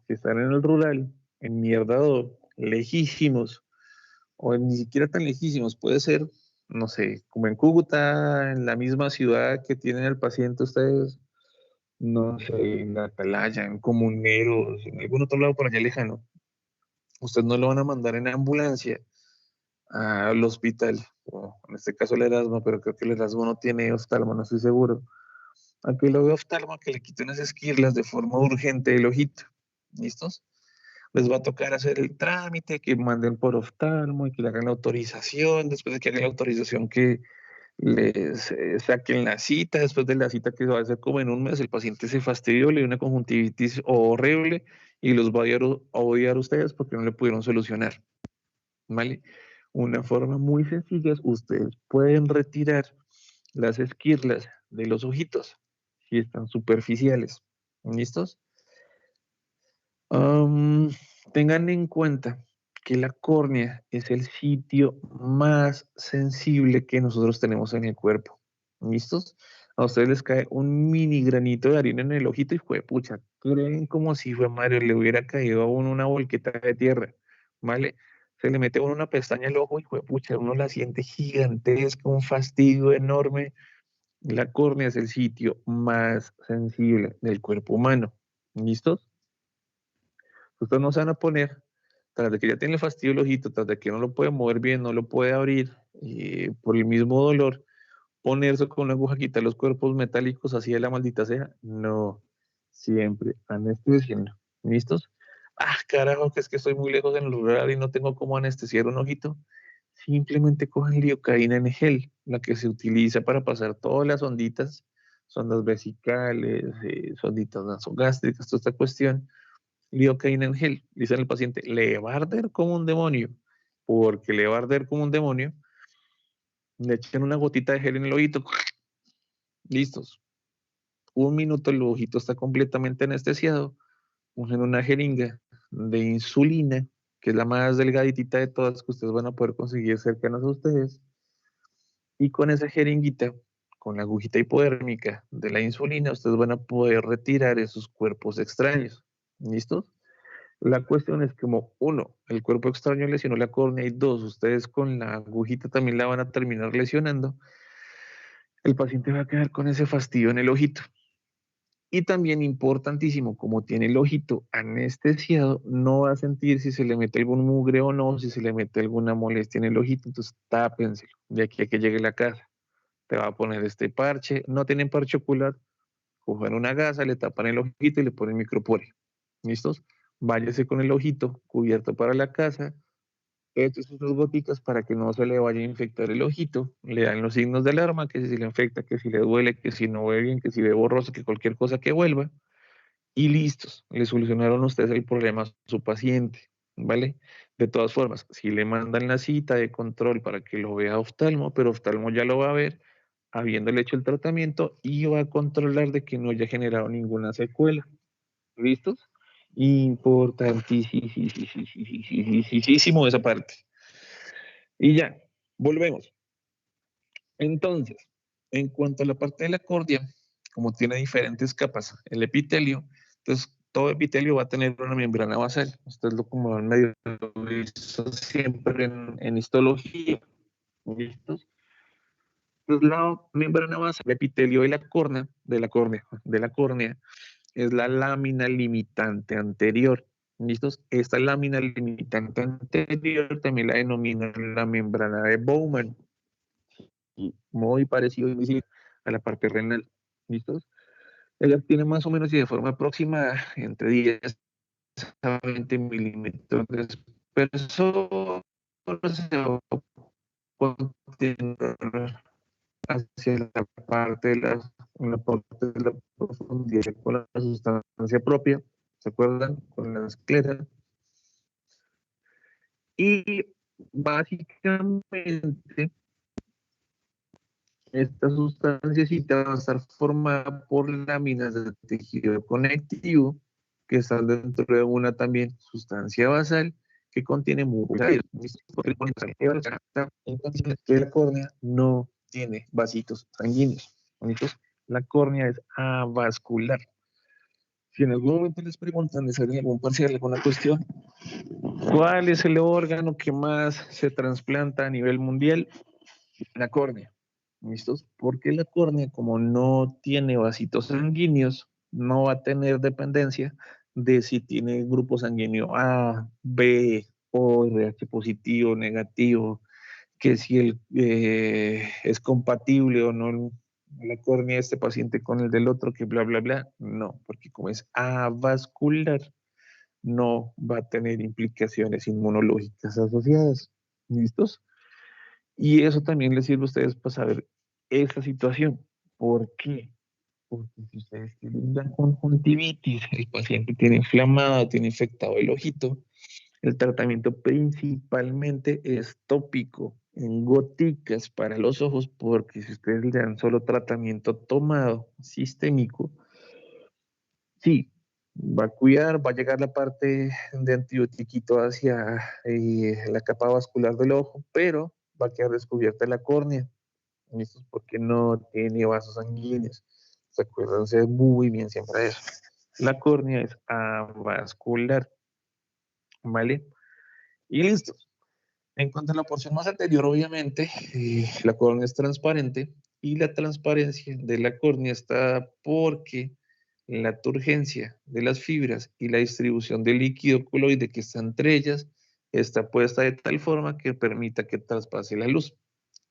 Si están en el rural, en mierdado, lejísimos, o ni siquiera tan lejísimos, puede ser, no sé, como en Cúcuta, en la misma ciudad que tienen el paciente ustedes, no sé, en Atalaya, en Comuneros, en algún otro lado por allá lejano. Usted no lo van a mandar en ambulancia al hospital, o en este caso el Erasmo, pero creo que el Erasmo no tiene oftalmo, no estoy seguro. Aquí lo veo oftalmo que le quiten esas esquirlas de forma urgente del ojito. ¿Listos? Les va a tocar hacer el trámite, que manden por oftalmo y que le hagan la autorización, después de que hagan la autorización que les saquen la cita, después de la cita que va a hacer como en un mes, el paciente se fastidió, le dio una conjuntivitis horrible y los va a odiar a ustedes porque no le pudieron solucionar, ¿vale? Una forma muy sencilla es ustedes pueden retirar las esquirlas de los ojitos si están superficiales, ¿listos? Um, Tengan en cuenta que la córnea es el sitio más sensible que nosotros tenemos en el cuerpo. ¿Listos? A ustedes les cae un mini granito de harina en el ojito y fue, pucha, creen como si fue Mario, le hubiera caído a uno una volqueta de tierra, ¿vale? Se le mete a uno una pestaña al ojo y fue, pucha, uno la siente gigantesca, un fastidio enorme. La córnea es el sitio más sensible del cuerpo humano. ¿Listos? Ustedes no se van a poner, tras de que ya tiene el fastidio el ojito, tras de que no lo puede mover bien, no lo puede abrir, por el mismo dolor, ponerse con una aguja, quitar los cuerpos metálicos así de la maldita sea. No, siempre anestesiando. ¿Listos? Ah, carajo, que es que estoy muy lejos en el rural y no tengo cómo anestesiar un ojito. Simplemente cogen lidocaína en gel, la que se utiliza para pasar todas las onditas, sondas vesicales, sonditas nasogástricas, toda esta cuestión lidocaína en gel. Dice al paciente, le va a arder como un demonio, porque le va a arder como un demonio. Le echan una gotita de gel en el ojito, listos. Un minuto el ojito está completamente anestesiado. Usan una jeringa de insulina, que es la más delgadita de todas que ustedes van a poder conseguir cercanas a ustedes. Y con esa jeringuita, con la agujita hipodérmica de la insulina, ustedes van a poder retirar esos cuerpos extraños. ¿Listos? La cuestión es como, uno, el cuerpo extraño lesionó la córnea y dos, ustedes con la agujita también la van a terminar lesionando, el paciente va a quedar con ese fastidio en el ojito. Y también importantísimo, como tiene el ojito anestesiado, no va a sentir si se le mete algún mugre o no, si se le mete alguna molestia en el ojito, entonces tápenselo de aquí a que llegue la casa. Te va a poner este parche, no tienen parche ocular, cogen una gasa, le tapan el ojito y le ponen micropore. ¿Listos? Váyase con el ojito cubierto para la casa, eche sus dos goticas para que no se le vaya a infectar el ojito, le dan los signos de alarma, que si le infecta, que si le duele, que si no ve bien, que si ve borroso, que cualquier cosa que vuelva, y listos, le solucionaron ustedes el problema a su paciente, ¿vale? De todas formas, si le mandan la cita de control para que lo vea oftalmo, pero oftalmo ya lo va a ver, habiéndole hecho el tratamiento y va a controlar de que no haya generado ninguna secuela. ¿Listos? Importantísimo esa parte. Y ya, volvemos. Entonces, en cuanto a la parte de la córnea, como tiene diferentes capas, el epitelio, entonces todo epitelio va a tener una membrana basal. Esto es lo como han medio visto siempre en histología. ¿Listos? Entonces la membrana basal, el epitelio de la córnea, es la lámina limitante anterior. ¿Listos? Esta lámina limitante anterior también la denominan la membrana de Bowman. Y muy parecido invisible a la parte renal. ¿Listos? Ella tiene más o menos y de forma aproximada entre 10 a 20 milímetros de espesor. Se va a continuar hacia la parte de la profundidad con la sustancia propia, ¿se acuerdan? Con la esclera. Y básicamente esta sustancia va a estar formada por láminas de tejido conectivo que están dentro de una también sustancia basal que contiene mucosas. Entonces, la córnea no tiene vasitos sanguíneos. ¿Bonitos? La córnea es avascular. Si en algún momento les preguntan, les sale algún parcial, alguna cuestión, ¿cuál es el órgano que más se trasplanta a nivel mundial? La córnea. ¿Listos? Porque la córnea, como no tiene vasitos sanguíneos, no va a tener dependencia de si tiene grupo sanguíneo A, B, O, RH positivo, negativo, que si es compatible o no la córnea de este paciente con el del otro, que bla, bla, bla. No, porque como es avascular, no va a tener implicaciones inmunológicas asociadas. ¿Listos? Y eso también les sirve a ustedes para saber esa situación. ¿Por qué? Porque si ustedes tienen la conjuntivitis, el paciente tiene inflamado, tiene infectado el ojito, el tratamiento principalmente es tópico, en goticas para los ojos, porque si ustedes le dan solo tratamiento tomado, sistémico, sí, va a cuidar, va a llegar la parte de antibiótico hacia la capa vascular del ojo, pero va a quedar descubierta la córnea. Esto es porque no tiene vasos sanguíneos. Acuérdense muy bien siempre de eso. La córnea es avascular, ¿vale? Y listo. En cuanto a la porción más anterior, obviamente, la córnea es transparente y la transparencia de la córnea está porque la turgencia de las fibras y la distribución del líquido coloide que está entre ellas está puesta de tal forma que permita que traspase la luz.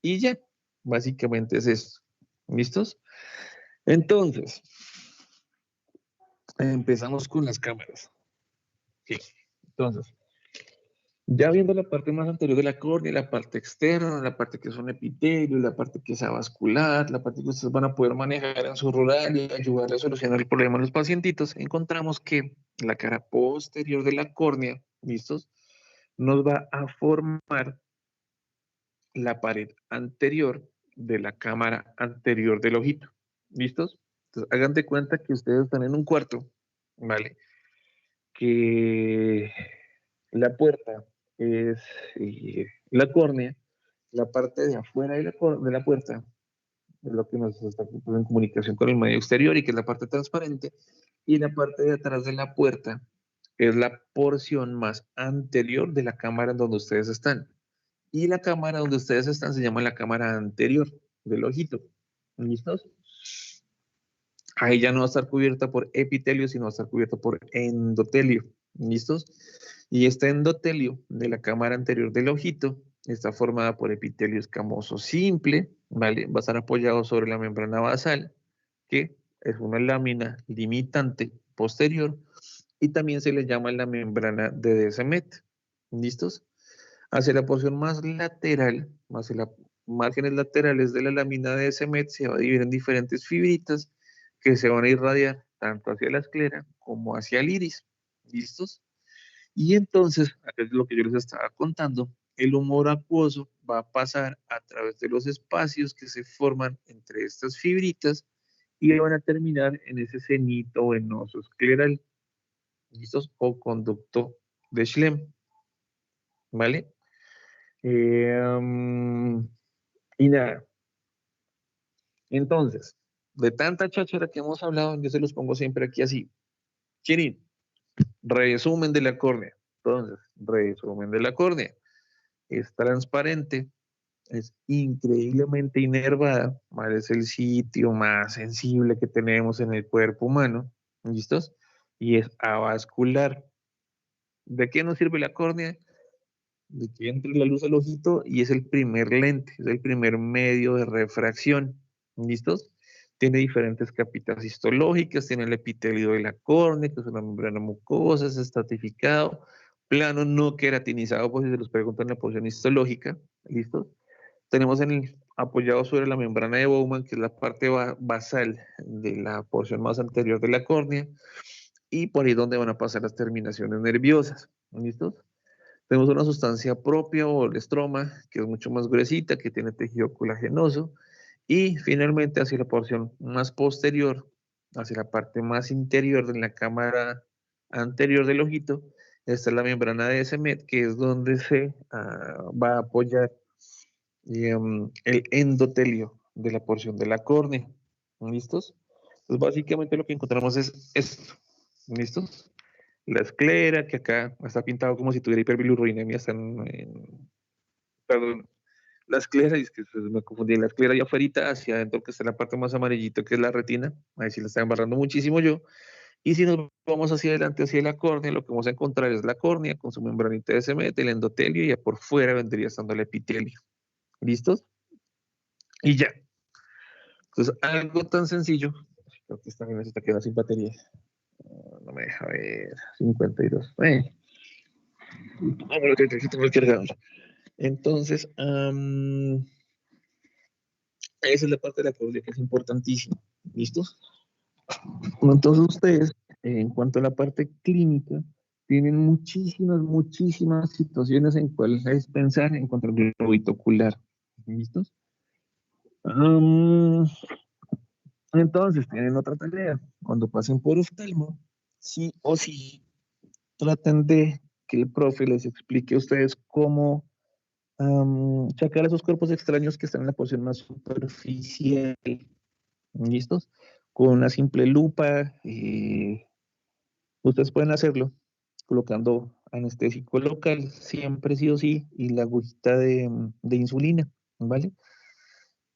Y ya, básicamente es esto. ¿Listos? Entonces, empezamos con las cámaras. Sí. Entonces, ya viendo la parte más anterior de la córnea, la parte externa, la parte que es un epitelio, la parte que es avascular, la parte que ustedes van a poder manejar en su rural y ayudarle a solucionar el problema a los pacientitos, encontramos que la cara posterior de la córnea, ¿listos? Nos va a formar la pared anterior de la cámara anterior del ojito. ¿Listos? Entonces, hagan de cuenta que ustedes están en un cuarto, ¿vale? Que la puerta es la córnea, la parte de afuera de la puerta es lo que nos está en comunicación con el medio exterior y que es la parte transparente, y la parte de atrás de la puerta es la porción más anterior de la cámara en donde ustedes están. Y la cámara donde ustedes están se llama la cámara anterior del ojito. ¿Listos? Ahí ya no va a estar cubierta por epitelio, sino va a estar cubierta por endotelio. ¿Listos? Y este endotelio de la cámara anterior del ojito está formada por epitelio escamoso simple, ¿vale? Va a estar apoyado sobre la membrana basal, que es una lámina limitante posterior, y también se le llama la membrana de Descemet. ¿Listos? Hacia la porción más lateral, hacia las márgenes laterales de la lámina de Descemet, se va a dividir en diferentes fibritas que se van a irradiar tanto hacia la esclera como hacia el iris. ¿Listos? Y entonces, acá es lo que yo les estaba contando, el humor acuoso va a pasar a través de los espacios que se forman entre estas fibritas y van a terminar en ese cenito venoso escleral, ¿listos? O conducto de Schlemm, ¿vale? Y nada, entonces, de tanta cháchara que hemos hablado, yo se los pongo siempre aquí así. Chirin, resumen de la córnea. Entonces, resumen de la córnea. Es transparente, es increíblemente inervada, ¿vale? Es el sitio más sensible que tenemos en el cuerpo humano, ¿listos? Y es avascular. ¿De qué nos sirve la córnea? De que entre la luz al ojito y es el primer lente, es el primer medio de refracción, ¿listos? Tiene diferentes capitas histológicas, tiene el epitelio de la córnea, que es una membrana mucosa, es estratificado, plano no queratinizado, pues si se los preguntan en la posición histológica, ¿listos? Tenemos apoyado sobre la membrana de Bowman, que es la parte basal de la porción más anterior de la córnea, y por ahí donde van a pasar las terminaciones nerviosas, ¿listos? Tenemos una sustancia propia o el estroma, que es mucho más gruesita, que tiene tejido colagenoso, y finalmente hacia la porción más posterior, hacia la parte más interior de la cámara anterior del ojito, está la membrana de Descemet, que es donde se va a apoyar el endotelio de la porción de la córnea. ¿Listos? Entonces, básicamente lo que encontramos es esto. ¿Listos? La esclera, que acá está pintado como si tuviera hiperbilirrubinemia, perdón, la esclera, es que me confundí, la esclera ya afuera, hacia adentro, que está la parte más amarillita, que es la retina, ahí sí la está embarrando muchísimo yo, y si nos vamos hacia adelante, hacia la córnea, lo que vamos a encontrar es la córnea con su membranita de Descemet, el endotelio, y ya por fuera vendría estando el epitelio. ¿Listos? Y ya. Entonces, algo tan sencillo, creo que esta vaina se está quedando sin batería, no me deja ver, 52, bueno, que tengo el cargador. Entonces, esa es la parte de la córnea que es importantísima. ¿Listos? Entonces ustedes, en cuanto a la parte clínica, tienen muchísimas situaciones en cuales pensar en cuanto al globito ocular. ¿Listos? Am, entonces, tienen otra tarea. Cuando pasen por oftalmo, sí o sí, traten de que el profe les explique a ustedes cómo sacar esos cuerpos extraños que están en la porción más superficial. ¿Listos? Con una simple lupa, ustedes pueden hacerlo colocando anestésico local, siempre sí o sí, y la agujita de insulina, ¿vale?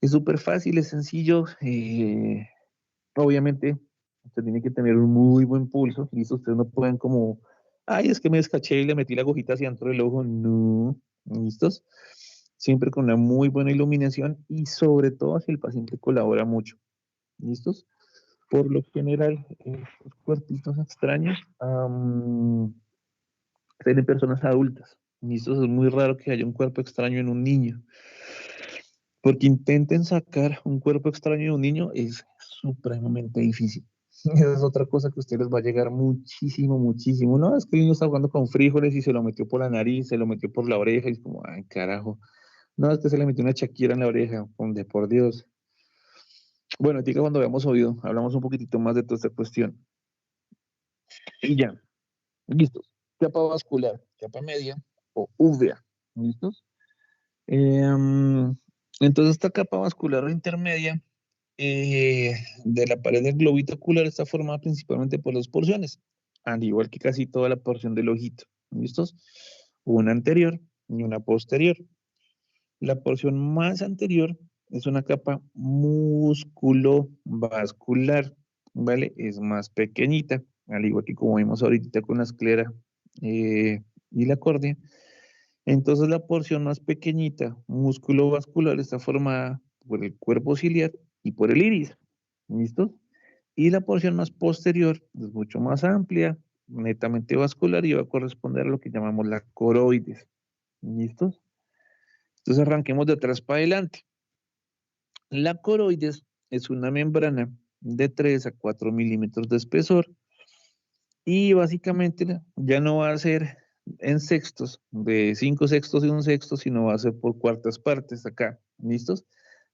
Es súper fácil, es sencillo. Obviamente, usted tiene que tener un muy buen pulso, ¿listo? Ustedes no pueden como, ay, es que me descaché y le metí la agujita hacia dentro del ojo. No, ¿listos? Siempre con una muy buena iluminación y sobre todo si el paciente colabora mucho, ¿listos? Por lo general, estos cuerpitos extraños tienen personas adultas. Y esto es muy raro que haya un cuerpo extraño en un niño. Porque intenten sacar un cuerpo extraño de un niño es supremamente difícil. Esa es otra cosa que a ustedes les va a llegar muchísimo. No, es que el niño está jugando con frijoles y se lo metió por la nariz, se lo metió por la oreja y es como, ay, carajo. No, es que se le metió una Shakira en la oreja, de por Dios. Bueno, diga cuando habíamos oído, hablamos un poquitito más de toda esta cuestión. Y ya, listos. Capa vascular, capa media o uvea. ¿Listos? Entonces, esta capa vascular intermedia de la pared del globito ocular está formada principalmente por dos porciones, al igual que casi toda la porción del ojito. ¿Listos? Una anterior y una posterior. La porción más anterior es una capa musculovascular. ¿vale? Es más pequeñita, al igual que como vimos ahorita con la esclera y la córnea. Entonces la porción más pequeñita, músculo vascular, está formada por el cuerpo ciliar y por el iris. ¿Listo? Y la porción más posterior es mucho más amplia, netamente vascular y va a corresponder a lo que llamamos la coroides. ¿Listos? Entonces arranquemos de atrás para adelante. La coroides es una membrana de 3 a 4 milímetros de espesor y básicamente ya no va a ser en sextos, de 5 sextos y un sexto, sino va a ser por cuartas partes acá. ¿Listos?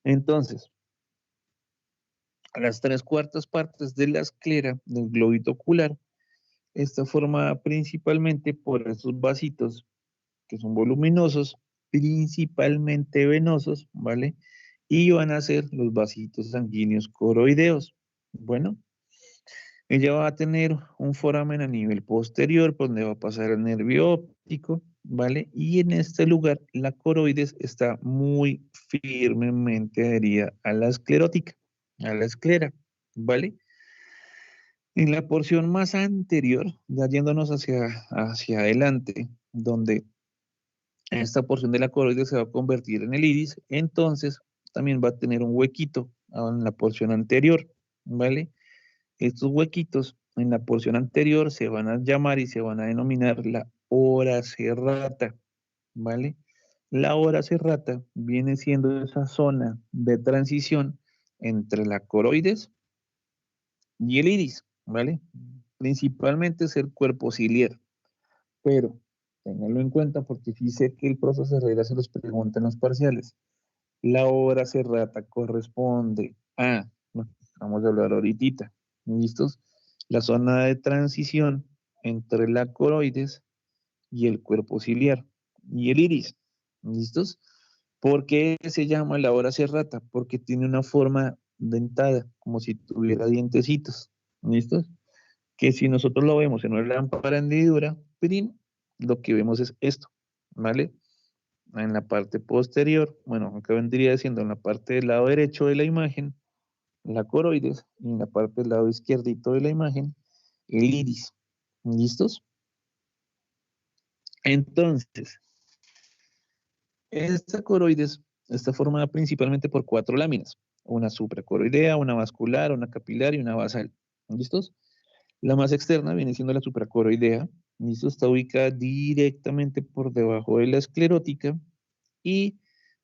Entonces, a las 3/4 partes de la esclera del globito ocular está formada principalmente por esos vasitos que son voluminosos, principalmente venosos, ¿vale? Y van a ser los vasitos sanguíneos coroideos. Bueno, ella va a tener un foramen a nivel posterior, por donde va a pasar el nervio óptico, ¿vale? Y en este lugar la coroides está muy firmemente adherida a la esclerótica, a la esclera, ¿vale? En la porción más anterior, ya yéndonos hacia adelante, donde esta porción de la coroides se va a convertir en el iris, entonces también va a tener un huequito en la porción anterior, ¿vale? Estos huequitos en la porción anterior se van a llamar y se van a denominar la hora serrata, ¿vale? La hora serrata viene siendo esa zona de transición entre la coroides y el iris, ¿vale? Principalmente es el cuerpo ciliar, pero ténganlo en cuenta porque sí sé que el profesor Herrera se los pregunta en los parciales. La hora serrata corresponde a, bueno, vamos a hablar ahorita, ¿listos? La zona de transición entre la coroides y el cuerpo ciliar y el iris, ¿listos? ¿Por qué se llama la hora serrata? Porque tiene una forma dentada, como si tuviera dientecitos, ¿listos? Que si nosotros lo vemos en una lámpara hendidura, ¡pirín!, lo que vemos es esto, ¿vale? En la parte posterior, bueno, acá vendría siendo en la parte del lado derecho de la imagen, la coroides, y en la parte del lado izquierdito de la imagen, el iris. ¿Listos? Entonces, esta coroides está formada principalmente por 4 láminas, una supracoroidea, una vascular, una capilar y una basal. ¿Listos? La más externa viene siendo la supracoroidea. ¿Listo? Está ubicada directamente por debajo de la esclerótica y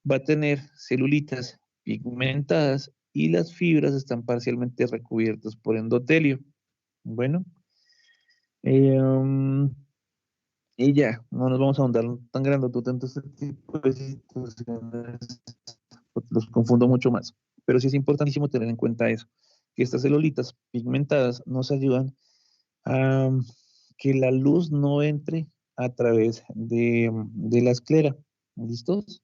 va a tener celulitas pigmentadas y las fibras están parcialmente recubiertas por endotelio. Bueno, um, y ya, no nos vamos a ahondar tan grandotote en todo este tipo de situaciones, porque los confundo mucho más. Pero sí es importantísimo tener en cuenta eso, que estas celulitas pigmentadas nos ayudan a que la luz no entre a través de la esclera. ¿Listos?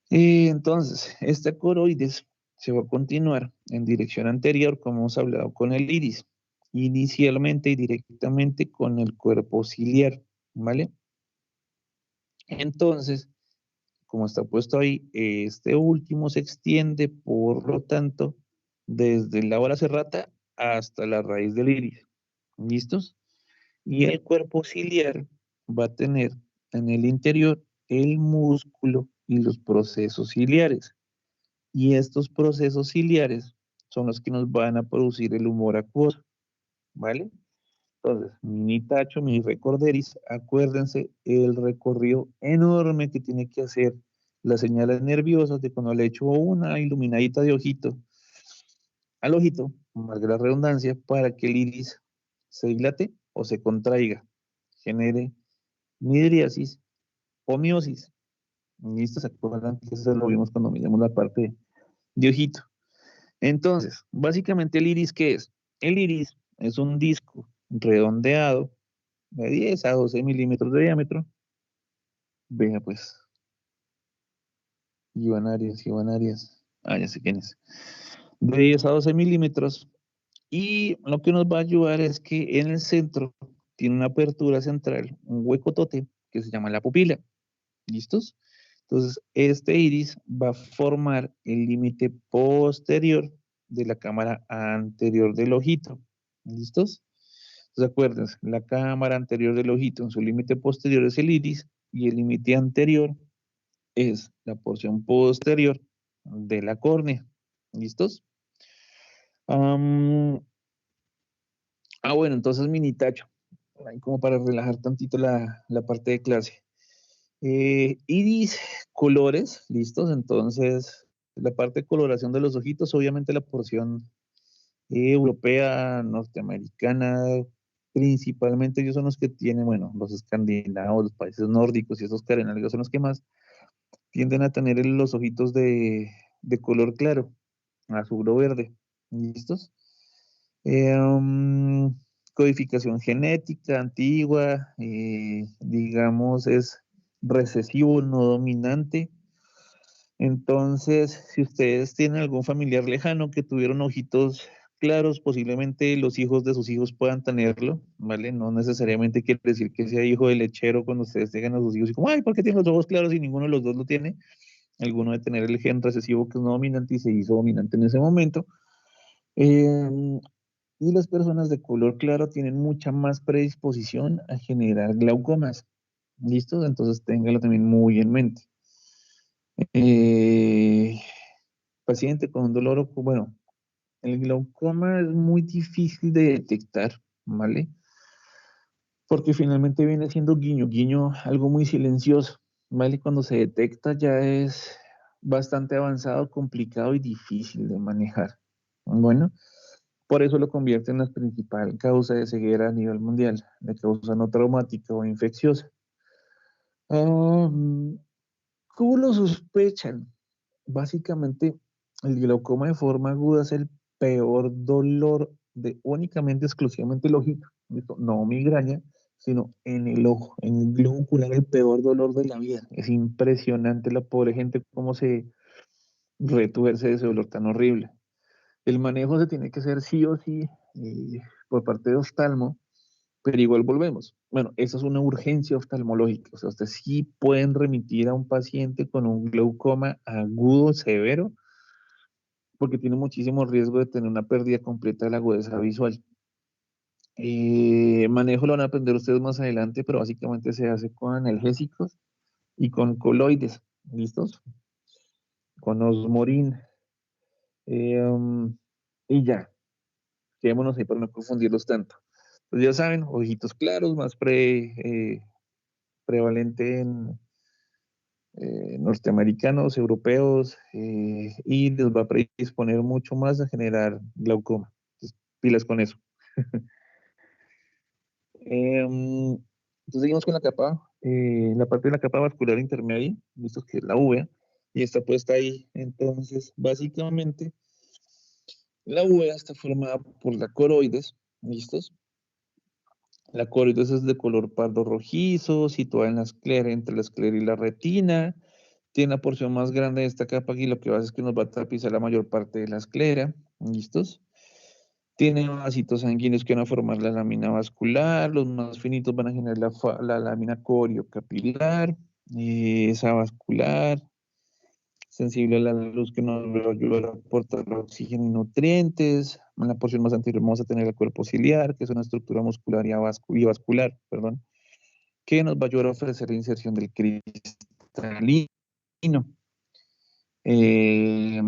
Entonces, esta coroides se va a continuar en dirección anterior, como hemos hablado con el iris, inicialmente y directamente con el cuerpo ciliar, ¿vale? Entonces, como está puesto ahí, este último se extiende, por lo tanto, desde la hora serrata hasta la raíz del iris. ¿Listos? Y el cuerpo ciliar va a tener en el interior el músculo y los procesos ciliares. Y estos procesos ciliares son los que nos van a producir el humor acuoso, ¿vale? Entonces, mini tacho, mini recorderis, acuérdense el recorrido enorme que tiene que hacer las señales nerviosas de cuando le echo una iluminadita de ojito al ojito, valga la redundancia, para que el iris se dilate o se contraiga, genere midriasis o miosis. ¿Listo? ¿Se acuerdan que eso lo vimos cuando miramos la parte de ojito? Entonces, básicamente el iris, ¿qué es? El iris es un disco redondeado de 10 a 12 milímetros de diámetro. Venga, pues, Iván Arias, Iván Arias. Ah, ya sé quién es. De 10 a 12 milímetros. Y lo que nos va a ayudar es que en el centro tiene una apertura central, un hueco tote que se llama la pupila. ¿Listos? Entonces, este iris va a formar el límite posterior de la cámara anterior del ojito. ¿Listos? Entonces acuérdense, la cámara anterior del ojito, en su límite posterior es el iris y el límite anterior es la porción posterior de la córnea. ¿Listos? Bueno, entonces mini tacho, ahí como para relajar tantito la parte de clase. Iris, colores, ¿listos? Entonces, la parte de coloración de los ojitos, obviamente la porción europea, norteamericana, principalmente ellos son los que tienen, bueno, los escandinavos, los países nórdicos y esos carenálgicos son los que más tienden a tener los ojitos de color claro, azul o verde. ¿Listos? Eh, um, Codificación genética antigua, digamos, es recesivo, no dominante. Entonces, si ustedes tienen algún familiar lejano que tuvieron ojitos claros, posiblemente los hijos de sus hijos puedan tenerlo, ¿vale? No necesariamente quiere decir que sea hijo de lechero cuando ustedes tengan a sus hijos y como, ay, ¿por qué tiene los ojos claros y ninguno de los dos lo tiene? Alguno de tener el gen recesivo que es no dominante y se hizo dominante en ese momento. Eh, y las personas de color claro tienen mucha más predisposición a generar glaucomas. ¿Listo? Entonces téngalo también muy en mente. Eh, Paciente con un dolor, bueno, el glaucoma es muy difícil de detectar, ¿vale? Porque finalmente viene siendo guiño, guiño, algo muy silencioso, ¿vale? Cuando se detecta ya es bastante avanzado, complicado y difícil de manejar. Bueno, por eso lo convierte en la principal causa de ceguera a nivel mundial, de causa no traumática o infecciosa. Um, ¿Cómo lo sospechan? Básicamente, el glaucoma de forma aguda es el peor dolor de únicamente, exclusivamente el ojito. ¿Listo? No migraña, sino en el ojo, en el globo ocular, el peor dolor de la vida. Es impresionante la pobre gente cómo se retuerce de ese dolor tan horrible. El manejo se tiene que hacer sí o sí por parte de oftalmo, pero igual volvemos. Bueno, eso es una urgencia oftalmológica. O sea, ustedes sí pueden remitir a un paciente con un glaucoma agudo severo porque tiene muchísimo riesgo de tener una pérdida completa de la agudeza visual. Manejo lo van a aprender ustedes más adelante, pero básicamente se hace con analgésicos y con coloides. ¿Listos? Con osmorin. Y ya, quedémonos ahí para no confundirlos tanto. Pues ya saben, ojitos claros, más prevalente en norteamericanos, europeos, y les va a predisponer mucho más a generar glaucoma. Entonces, pilas con eso. Entonces seguimos con la capa, la parte de la capa vascular intermedia, visto que es la uvea, y está puesta ahí. Entonces, básicamente, la uvea está formada por la coroides, ¿listos? La coroides es de color pardo rojizo, situada en la esclera, entre la esclera y la retina. Tiene la porción más grande de esta capa aquí, lo que hace es que nos va a tapizar la mayor parte de la esclera. ¿Listos? Tiene vasitos sanguíneos que van a formar la lámina vascular, los más finitos van a generar la lámina coriocapilar, esa vascular, sensible a la luz que nos va a ayudar a aportar oxígeno y nutrientes. En la porción más anterior vamos a tener el cuerpo ciliar, que es una estructura muscular y vascular, perdón, que nos va a ayudar a ofrecer la inserción del cristalino. Eh,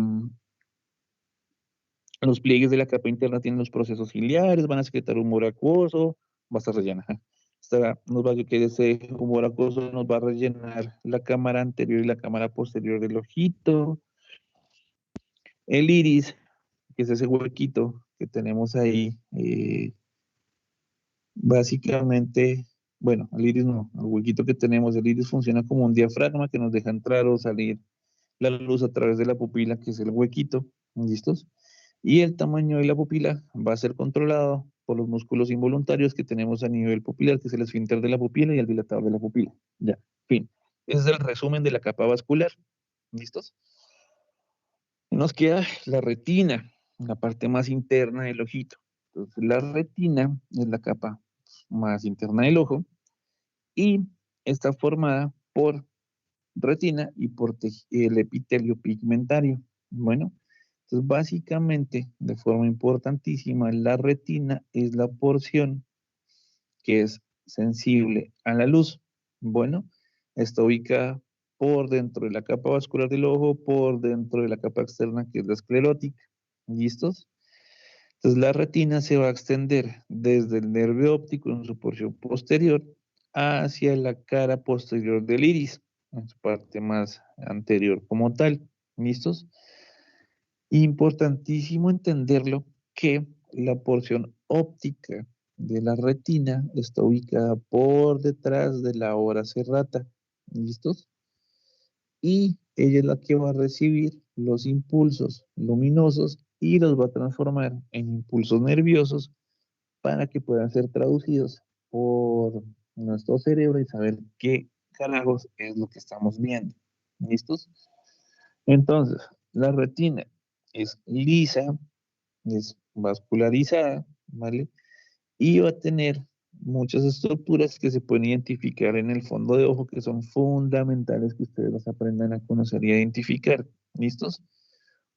Los pliegues de la capa interna tienen los procesos ciliares, van a secretar humor acuoso, va a estar rellena. Nos va a que ese humor acuoso nos va a rellenar la cámara anterior y la cámara posterior del ojito. El iris, que es ese huequito que tenemos ahí, básicamente, bueno, el iris no, el huequito que tenemos, el iris funciona como un diafragma que nos deja entrar o salir la luz a través de la pupila, que es el huequito. ¿Listos? Y el tamaño de la pupila va a ser controlado por los músculos involuntarios que tenemos a nivel pupilar, que es el esfínter de la pupila y el dilatador de la pupila. Ya, fin. Ese es el resumen de la capa vascular. ¿Listos? Nos queda la retina, la parte más interna del ojito. Entonces, la retina es la capa más interna del ojo y está formada por retina y por el epitelio pigmentario. Bueno, Entonces, básicamente, de forma importantísima, la retina es la porción que es sensible a la luz. Bueno, está ubicada por dentro de la capa vascular del ojo, por dentro de la capa externa que es la esclerótica. ¿Listos? Entonces la retina se va a extender desde el nervio óptico en su porción posterior hacia la cara posterior del iris, en su parte más anterior como tal. ¿Listos? Importantísimo entenderlo que la porción óptica de la retina está ubicada por detrás de la hora serrata. ¿Listos? Y ella es la que va a recibir los impulsos luminosos y los va a transformar en impulsos nerviosos para que puedan ser traducidos por nuestro cerebro y saber qué carajos es lo que estamos viendo. ¿Listos? Entonces, la retina es lisa, es vascularizada, ¿vale? Y va a tener muchas estructuras que se pueden identificar en el fondo de ojo que son fundamentales que ustedes las aprendan a conocer y a identificar. ¿Listos?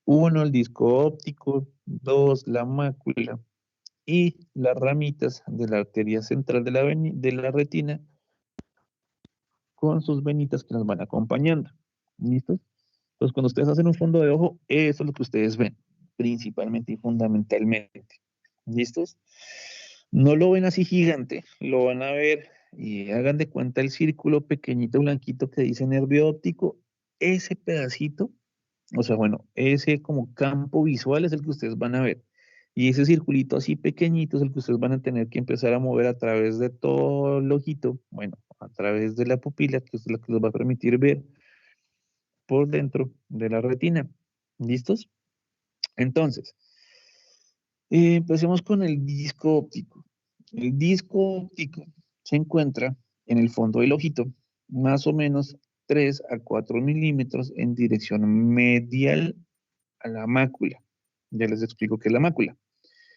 Uno, el disco óptico. Dos, la mácula. Y las ramitas de la arteria central de la retina con sus venitas que las van acompañando. ¿Listos? Entonces, cuando ustedes hacen un fondo de ojo, eso es lo que ustedes ven, principalmente y fundamentalmente. ¿Listos? No lo ven así gigante, lo van a ver y hagan de cuenta el círculo pequeñito blanquito que dice nervio óptico, ese pedacito, o sea, bueno, ese como campo visual es el que ustedes van a ver. Y ese circulito así pequeñito es el que ustedes van a tener que empezar a mover a través de todo el ojito, bueno, a través de la pupila, que es lo que les va a permitir ver por dentro de la retina. ¿Listos? Entonces, empecemos con el disco óptico. El disco óptico se encuentra en el fondo del ojito, más o menos 3 a 4 milímetros en dirección medial a la mácula. Ya les explico qué es la mácula.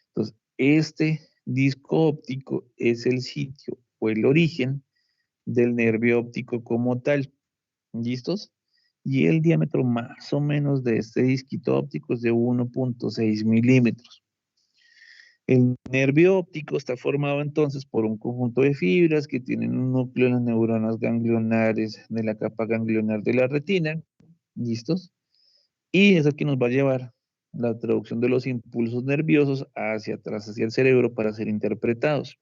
Entonces, este disco óptico es el sitio o el origen del nervio óptico como tal. ¿Listos? Y el diámetro más o menos de este disquito óptico es de 1.6 milímetros. El nervio óptico está formado entonces por un conjunto de fibras que tienen un núcleo en las neuronas ganglionares de la capa ganglionar de la retina. ¿Listos? Y es el que nos va a llevar la traducción de los impulsos nerviosos hacia atrás, hacia el cerebro para ser interpretados.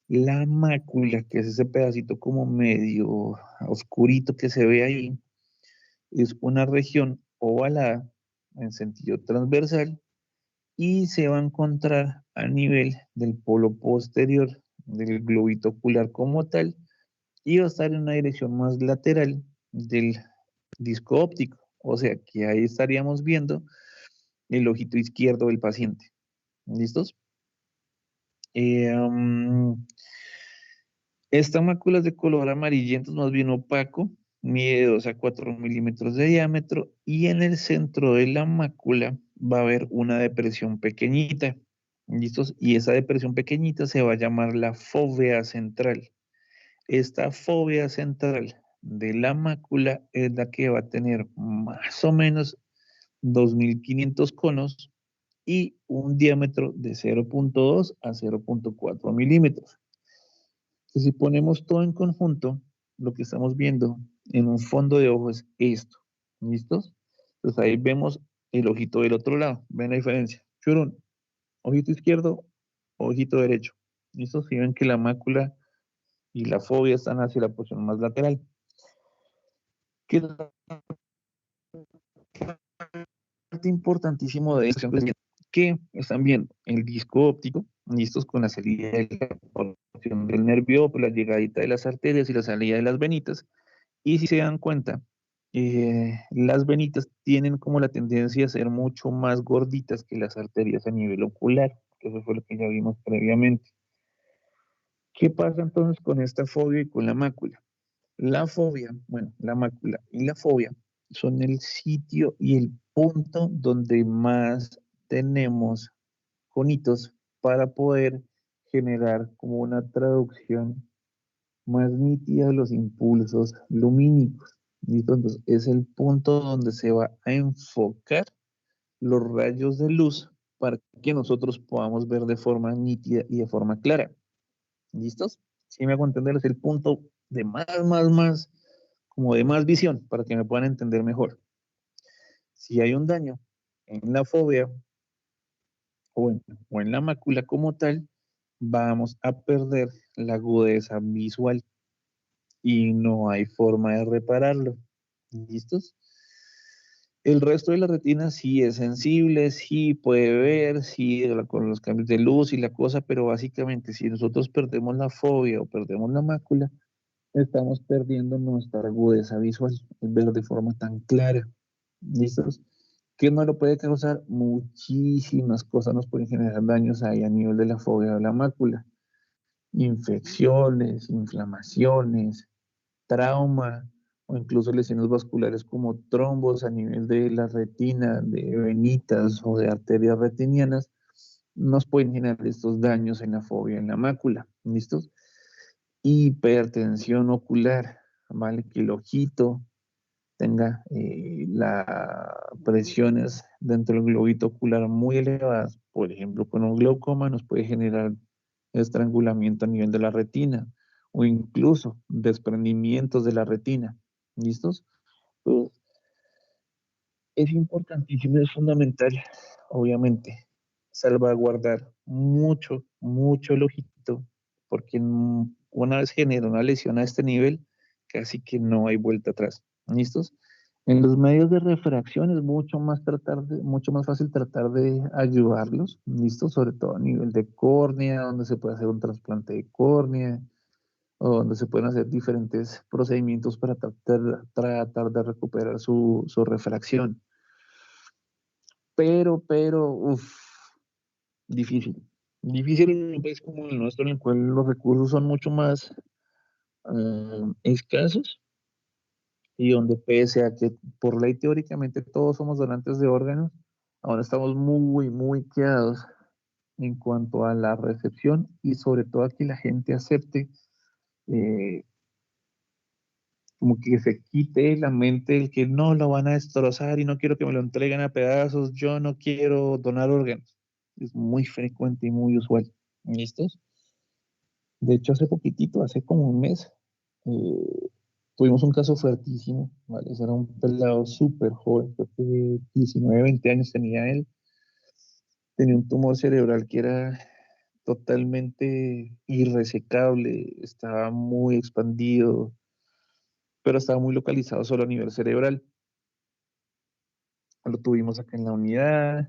La mácula, que es ese pedacito como medio oscurito que se ve ahí, es una región ovalada en sentido transversal y se va a encontrar a nivel del polo posterior del globito ocular como tal y va a estar en una dirección más lateral del disco óptico. O sea que ahí estaríamos viendo el ojito izquierdo del paciente. ¿Listos? Esta mácula es de color amarillento, más bien opaco, mide 2 a 4 milímetros de diámetro y en el centro de la mácula va a haber una depresión pequeñita. ¿Listos? Y esa depresión pequeñita se va a llamar la fóvea central. Esta fóvea central de la mácula es la que va a tener más o menos 2.500 conos y un diámetro de 0.2 a 0.4 milímetros. Que si ponemos todo en conjunto, lo que estamos viendo en un fondo de ojo es esto. ¿Listos? Entonces ahí vemos el ojito del otro lado. ¿Ven la diferencia? Churón, ojito izquierdo, ojito derecho. ¿Listos? Si ven que la mácula y la fobia están hacia la porción más lateral. ¿Qué es la parte importantísimo de esto? Que están viendo el disco óptico, listos con la salida de la porción del nervio, la llegadita de las arterias y la salida de las venitas. Y si se dan cuenta, las venitas tienen como la tendencia a ser mucho más gorditas que las arterias a nivel ocular, que eso fue lo que ya vimos previamente. ¿Qué pasa entonces con esta fobia y con la mácula? La fobia, bueno, la mácula y la fobia son el sitio y el punto donde más tenemos conitos para poder generar como una traducción más nítida de los impulsos lumínicos. ¿Listo? Entonces, es el punto donde se va a enfocar los rayos de luz para que nosotros podamos ver de forma nítida y de forma clara. ¿Listos? Si me hago entender, es el punto de más, como de más visión, para que me puedan entender mejor. Si hay un daño en la fóvea o en la mácula como tal, vamos a perder la agudeza visual y no hay forma de repararlo. ¿Listos? El resto de la retina sí es sensible, sí puede ver, sí con los cambios de luz y la cosa, pero básicamente si nosotros perdemos la fobia o perdemos la mácula, estamos perdiendo nuestra agudeza visual, el ver de forma tan clara. ¿Listos? ¿Qué no lo puede causar? Muchísimas cosas nos pueden generar daños ahí a nivel de la fobia o la mácula. Infecciones, inflamaciones, trauma o incluso lesiones vasculares como trombos a nivel de la retina, de venitas o de arterias retinianas, nos pueden generar estos daños en la fobia, en la mácula. ¿Listos? Hipertensión ocular, ¿vale? Que el ojito tenga las presiones dentro del globito ocular muy elevadas, por ejemplo, con un glaucoma nos puede generar estrangulamiento a nivel de la retina o incluso desprendimientos de la retina. ¿Listos? Pues, es importantísimo, es fundamental, obviamente, salvaguardar mucho el ojito, porque una vez genera una lesión a este nivel, casi que no hay vuelta atrás. ¿Listos? En los medios de refracción es mucho más fácil tratar de ayudarlos, ¿listo? Sobre todo a nivel de córnea, donde se puede hacer un trasplante de córnea, o donde se pueden hacer diferentes procedimientos para tratar de recuperar su refracción. Uf, difícil. Difícil en un país como el nuestro, en el cual los recursos son mucho más escasos y donde pese a que por ley teóricamente todos somos donantes de órganos, ahora estamos muy quedados en cuanto a la recepción y sobre todo a que la gente acepte, eh, como que se quite la mente el que no lo van a destrozar y no quiero que me lo entreguen a pedazos, yo no quiero donar órganos. Es muy frecuente y muy usual. ¿Listos? De hecho, hace poquitito, hace como un mes, tuvimos un caso fuertísimo, ¿vale? Ese era un pelado súper joven, creo que 19, 20 años tenía él. Tenía un tumor cerebral que era totalmente irresecable, estaba muy expandido, pero estaba muy localizado solo a nivel cerebral. Lo tuvimos acá en la unidad,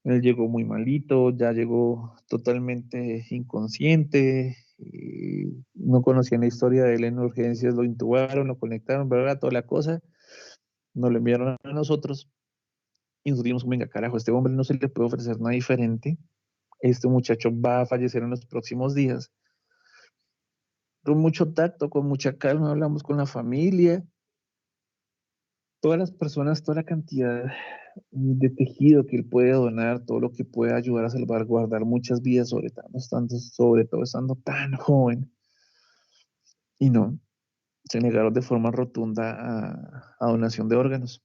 él llegó muy malito, ya llegó totalmente inconsciente, no conocían la historia de él en urgencias, lo intubaron, lo conectaron, ¿verdad? Toda la cosa, nos lo enviaron a nosotros y nosotros dijimos, venga, carajo, a este hombre no se le puede ofrecer nada diferente, este muchacho va a fallecer en los próximos días. Con mucho tacto, con mucha calma, hablamos con la familia, todas las personas, toda la cantidad de tejido que él puede donar, todo lo que puede ayudar a salvaguardar muchas vidas, sobre todo estando tan joven. Y no, se negaron de forma rotunda a donación de órganos.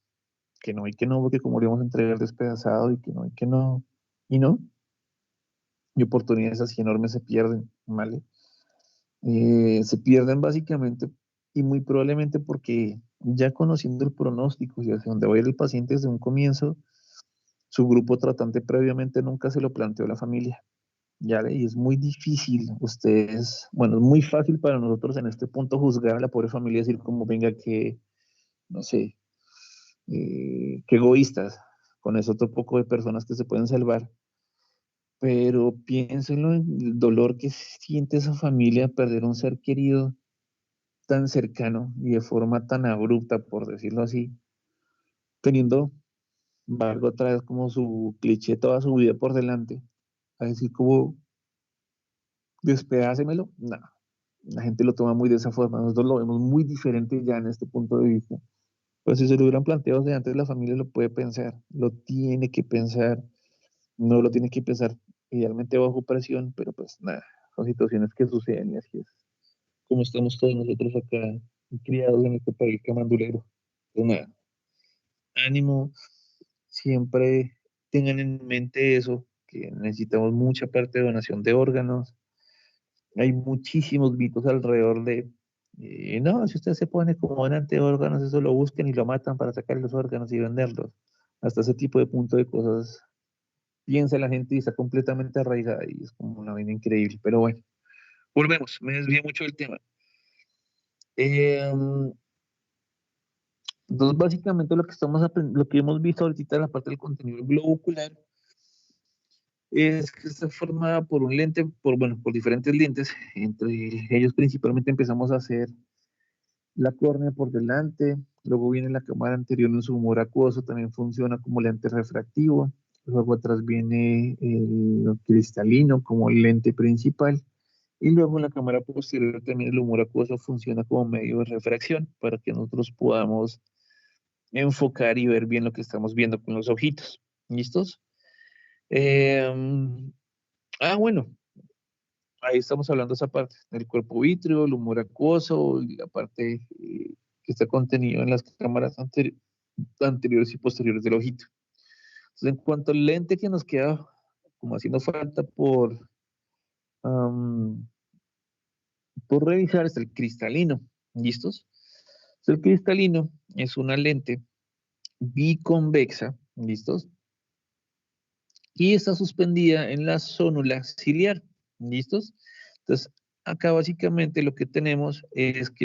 Que no, porque como le vamos a entregar despedazado y que no, y no. Y oportunidades así enormes se pierden, ¿vale? Se pierden básicamente y muy probablemente porque ya conociendo el pronóstico y hacia dónde va a ir el paciente desde un comienzo, su grupo tratante previamente nunca se lo planteó a la familia. Ya, y es muy difícil, ustedes, bueno, es muy fácil para nosotros en este punto juzgar a la pobre familia y decir como, venga, que, no sé, que egoístas, con eso otro poco de personas que se pueden salvar, pero piénsenlo en el dolor que siente esa familia perder un ser querido tan cercano y de forma tan abrupta, por decirlo así, teniendo, valgo otra vez como su cliché toda su vida por delante, a decir como, despedácemelo, no, la gente lo toma muy de esa forma, nosotros lo vemos muy diferente ya en este punto de vista. Pero si se lo hubieran planteado desde antes, la familia lo puede pensar, lo tiene que pensar, no lo tiene que pensar idealmente bajo presión, pero pues nada, son situaciones que suceden y así es. Como estamos todos nosotros acá, criados en este país camandulero. Pues nada, ánimo, siempre tengan en mente eso, que necesitamos mucha parte de donación de órganos. Hay muchísimos mitos alrededor de, no, si usted se pone como donante de órganos, eso lo buscan y lo matan para sacar los órganos y venderlos. Hasta ese tipo de punto de cosas piensa la gente y está completamente arraigada y es como una vaina increíble. Pero bueno, volvemos, me desvié mucho del tema. Eh, entonces, básicamente lo que lo que hemos visto ahorita en la parte del contenido del globo ocular es que está formada por un lente, bueno, por diferentes lentes. Entre ellos principalmente empezamos a hacer la córnea por delante, luego viene la cámara anterior en su humor acuoso, también funciona como lente refractivo, luego atrás viene el cristalino como el lente principal, y luego en la cámara posterior también el humor acuoso funciona como medio de refracción para que nosotros podamos enfocar y ver bien lo que estamos viendo con los ojitos. ¿Listos? Eh, bueno, ahí estamos hablando de esa parte, del cuerpo vítreo, el humor acuoso y la parte que está contenido en las cámaras anteriores y posteriores del ojito. Entonces, en cuanto al lente que nos queda como haciendo falta um, por revisar, es el cristalino. ¿Listos? Entonces, el cristalino es una lente biconvexa. ¿Listos? Y está suspendida en la zónula ciliar. ¿Listos? Entonces, acá básicamente lo que tenemos es que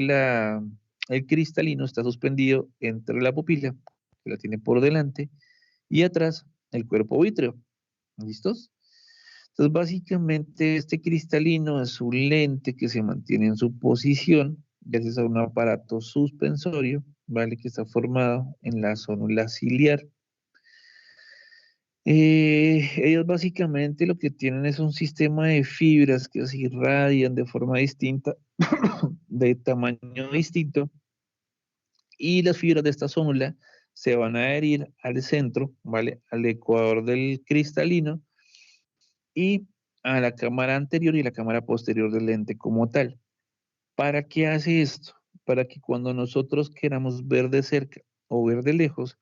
el cristalino está suspendido entre la pupila, que la tiene por delante, y atrás el cuerpo vítreo. ¿Listos? Entonces, básicamente este cristalino es un lente que se mantiene en su posición gracias a un aparato suspensorio, ¿vale? Que está formado en la zónula ciliar. Ellos básicamente lo que tienen es un sistema de fibras que se irradian de forma distinta, de tamaño distinto, y las fibras de esta zónula se van a adherir al centro, ¿vale? Al ecuador del cristalino y a la cámara anterior y la cámara posterior del lente como tal. ¿Para qué hace esto? Para que cuando nosotros queramos ver de cerca o ver de lejos,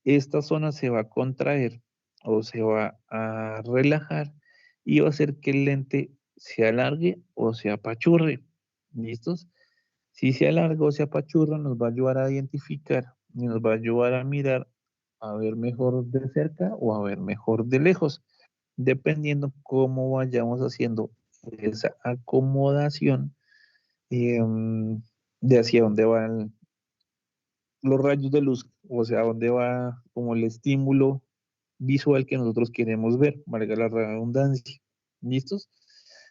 esta zona se va a contraer o se va a relajar y va a hacer que el lente se alargue o se apachurre. ¿Listos? Si se alarga o se apachurra, nos va a ayudar a identificar y nos va a ayudar a mirar a ver mejor de cerca o a ver mejor de lejos, dependiendo cómo vayamos haciendo esa acomodación de hacia dónde van los rayos de luz, o sea, dónde va como el estímulo visual que nosotros queremos ver, valga la redundancia. ¿Listos?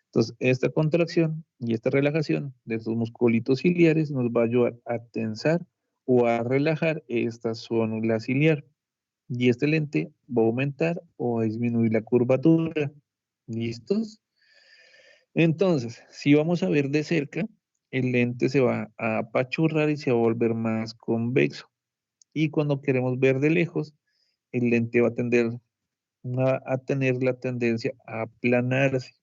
Entonces, esta contracción y esta relajación de estos musculitos ciliares nos va a ayudar a tensar o a relajar esta zónula ciliar. Y este lente va a aumentar o a disminuir la curvatura. ¿Listos? Entonces, si vamos a ver de cerca, el lente se va a apachurrar y se va a volver más convexo. Y cuando queremos ver de lejos, el lente va a tener la tendencia a aplanarse.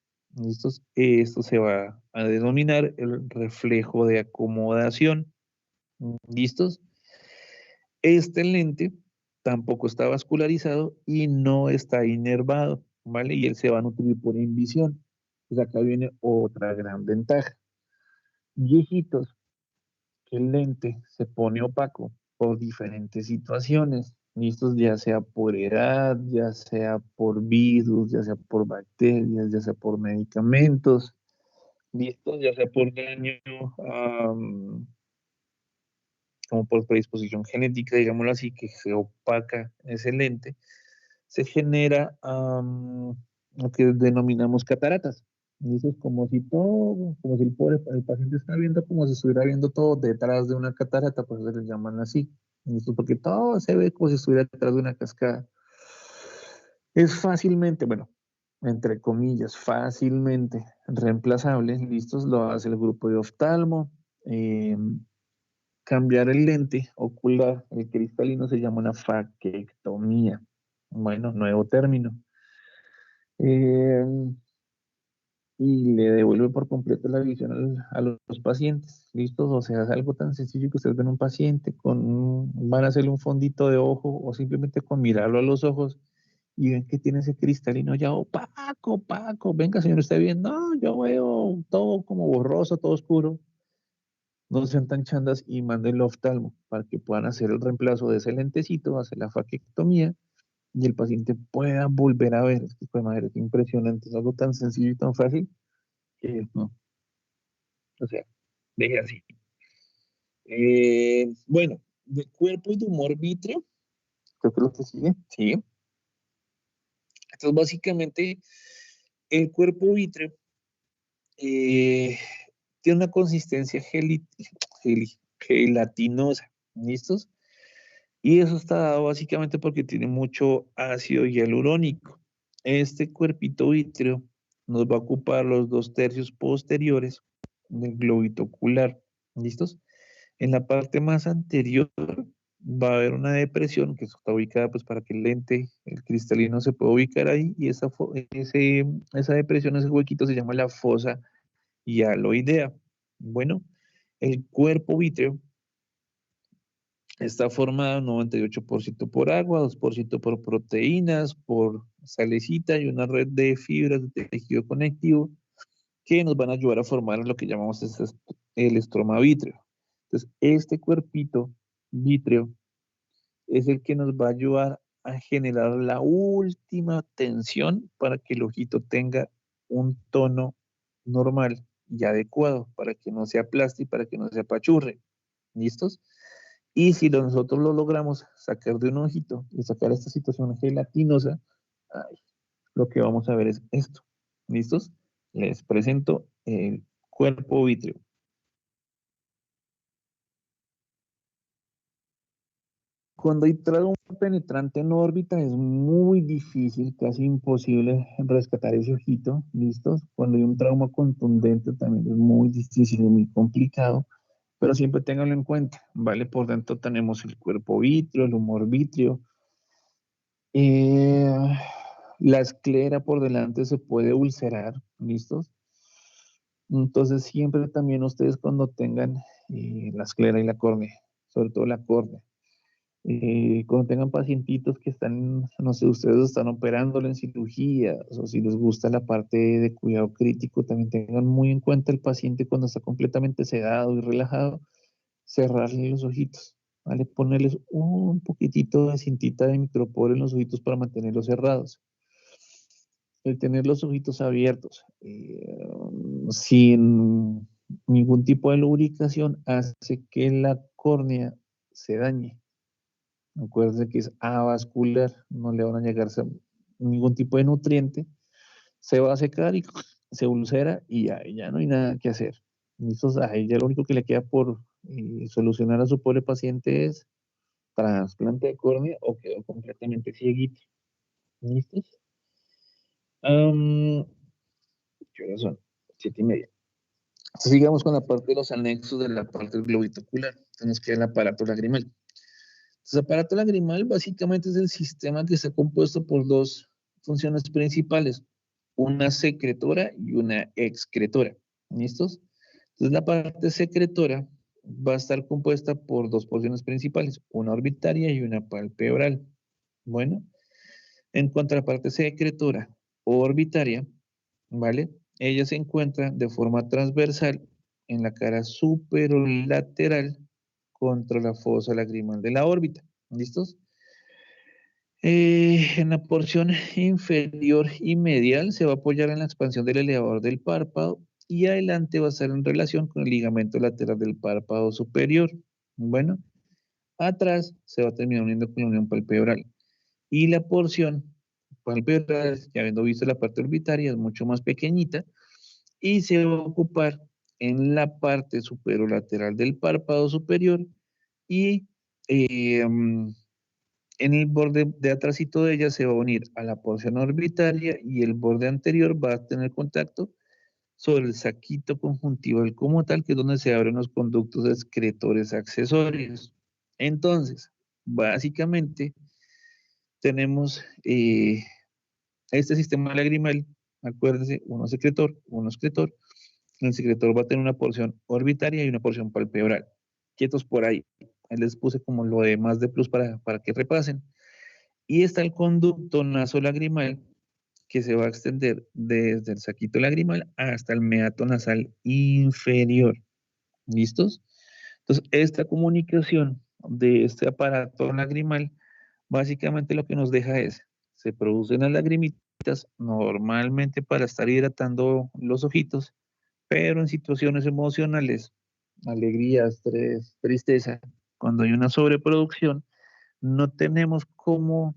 Esto se va a denominar el reflejo de acomodación. ¿Listos? Este lente tampoco está vascularizado y no está inervado, ¿vale? Y él se va a nutrir por invisión. Pues acá viene otra gran ventaja. Viejitos, que el lente se pone opaco por diferentes situaciones, listos, ya sea por edad, ya sea por virus, ya sea por bacterias, ya sea por medicamentos, listos, ya sea por daño, como por predisposición genética, digámoslo así, que se opaca ese lente, se genera lo que denominamos cataratas. Y eso es como si todo, como si el paciente está viendo como si estuviera viendo todo detrás de una catarata, por eso se le llaman así. ¿Listo? Porque todo se ve como si estuviera detrás de una cascada. Es fácilmente, bueno, entre comillas, fácilmente reemplazable. ¿Listos? Lo hace el grupo de oftalmo. Eh, Cambiar el lente ocular, el cristalino, se llama una faquectomía. Bueno, nuevo término. Eh, y le devuelve por completo la visión a los pacientes. ¿Listos? O sea, es algo tan sencillo que ustedes ven un paciente van a hacerle un fondito de ojo o simplemente con mirarlo a los ojos y ven que tiene ese cristalino ya opaco, opaco. Venga, señor, ¿está bien? No, yo veo todo como borroso, todo oscuro. No sean tan chandas y mándenlo a oftalmo para que puedan hacer el reemplazo de ese lentecito, hacer la faquectomía y el paciente pueda volver a ver. Es que, pues, madre, es impresionante, es algo tan sencillo y tan fácil que no, o sea, deje así. Bueno, de cuerpo y de humor vítreo, creo que es lo que sigue, sí. Entonces, básicamente, el cuerpo vítreo eh, tiene una consistencia gelatinosa, ¿listos? Y eso está dado básicamente porque tiene mucho ácido hialurónico. Este cuerpito vítreo nos va a ocupar los 2/3 posteriores del globito ocular, ¿listos? En la parte más anterior va a haber una depresión que está ubicada pues para que el lente, el cristalino se pueda ubicar ahí y esa depresión, ese huequito se llama la fosa hialoidea. Bueno, el cuerpo vítreo está formado 98% por agua, 2% por proteínas, por salecita y una red de fibras de tejido conectivo que nos van a ayudar a formar lo que llamamos el estroma vítreo. Entonces, este cuerpito vítreo es el que nos va a ayudar a generar la última tensión para que el ojito tenga un tono normal y adecuado, para que no se aplaste y para que no se apachurre. ¿Listos? Y si nosotros lo logramos sacar de un ojito y sacar esta situación gelatinosa, ay, lo que vamos a ver es esto. ¿Listos? Les presento el cuerpo vítreo. Cuando hay trauma penetrante en órbita es muy difícil, casi imposible rescatar ese ojito, ¿listos? Cuando hay un trauma contundente también es muy difícil, es muy complicado, pero siempre ténganlo en cuenta, ¿vale? Por dentro tenemos el cuerpo vítreo, el humor vítreo, eh, la esclera por delante se puede ulcerar, ¿listos? Entonces siempre también ustedes cuando tengan la esclera y la córnea, sobre todo la córnea, cuando tengan pacientitos que están, no sé, ustedes están operándolo en cirugía, o si les gusta la parte de cuidado crítico, también tengan muy en cuenta el paciente cuando está completamente sedado y relajado, cerrarle los ojitos, ¿vale? Ponerles un poquitito de cintita de micropor en los ojitos para mantenerlos cerrados. El tener los ojitos abiertos, sin ningún tipo de lubricación, hace que la córnea se dañe. Acuérdense que es avascular, no le van a llegar ningún tipo de nutriente, se va a secar y se ulcera y ya no hay nada que hacer. Entonces, ahí ya lo único que le queda por solucionar a su pobre paciente es trasplante de córnea o quedó completamente cieguito. ¿Listos? ¿Qué horas son? 7:30. Entonces, sigamos con la parte de los anexos de la parte del globito ocular. Entonces, nos queda el aparato lagrimal. Entonces, el aparato lagrimal básicamente es el sistema que está compuesto por dos funciones principales, una secretora y una excretora. ¿Listos? Entonces, la parte secretora va a estar compuesta por dos porciones principales, una orbitaria y una palpebral. Bueno, en cuanto a la parte secretora o orbitaria, ¿vale? Ella se encuentra de forma transversal en la cara superolateral contra la fosa lagrimal de la órbita. ¿Listos? En la porción inferior y medial se va a apoyar en la expansión del elevador del párpado y adelante va a estar en relación con el ligamento lateral del párpado superior. Bueno, atrás se va a terminar uniendo con la unión palpebral. Y la porción palpebral, ya habiendo visto la parte orbitaria, es mucho más pequeñita y se va a ocupar en la parte superolateral del párpado superior y en el borde de atrásito de ella se va a unir a la porción orbitaria y el borde anterior va a tener contacto sobre el saquito conjuntival como tal, que es donde se abren los conductos excretores accesorios. Entonces, básicamente tenemos este sistema lagrimal, acuérdense, uno secretor, uno excretor. El secretor va a tener una porción orbitaria y una porción palpebral. Quietos por ahí. Ahí les puse como lo de más de plus para que repasen. Y está el conducto nasolagrimal que se va a extender desde el saquito lagrimal hasta el meato nasal inferior. ¿Listos? Entonces, esta comunicación de este aparato lagrimal, básicamente lo que nos deja es, se producen las lagrimitas normalmente para estar hidratando los ojitos, pero en situaciones emocionales, alegría, estrés, tristeza, cuando hay una sobreproducción, no tenemos cómo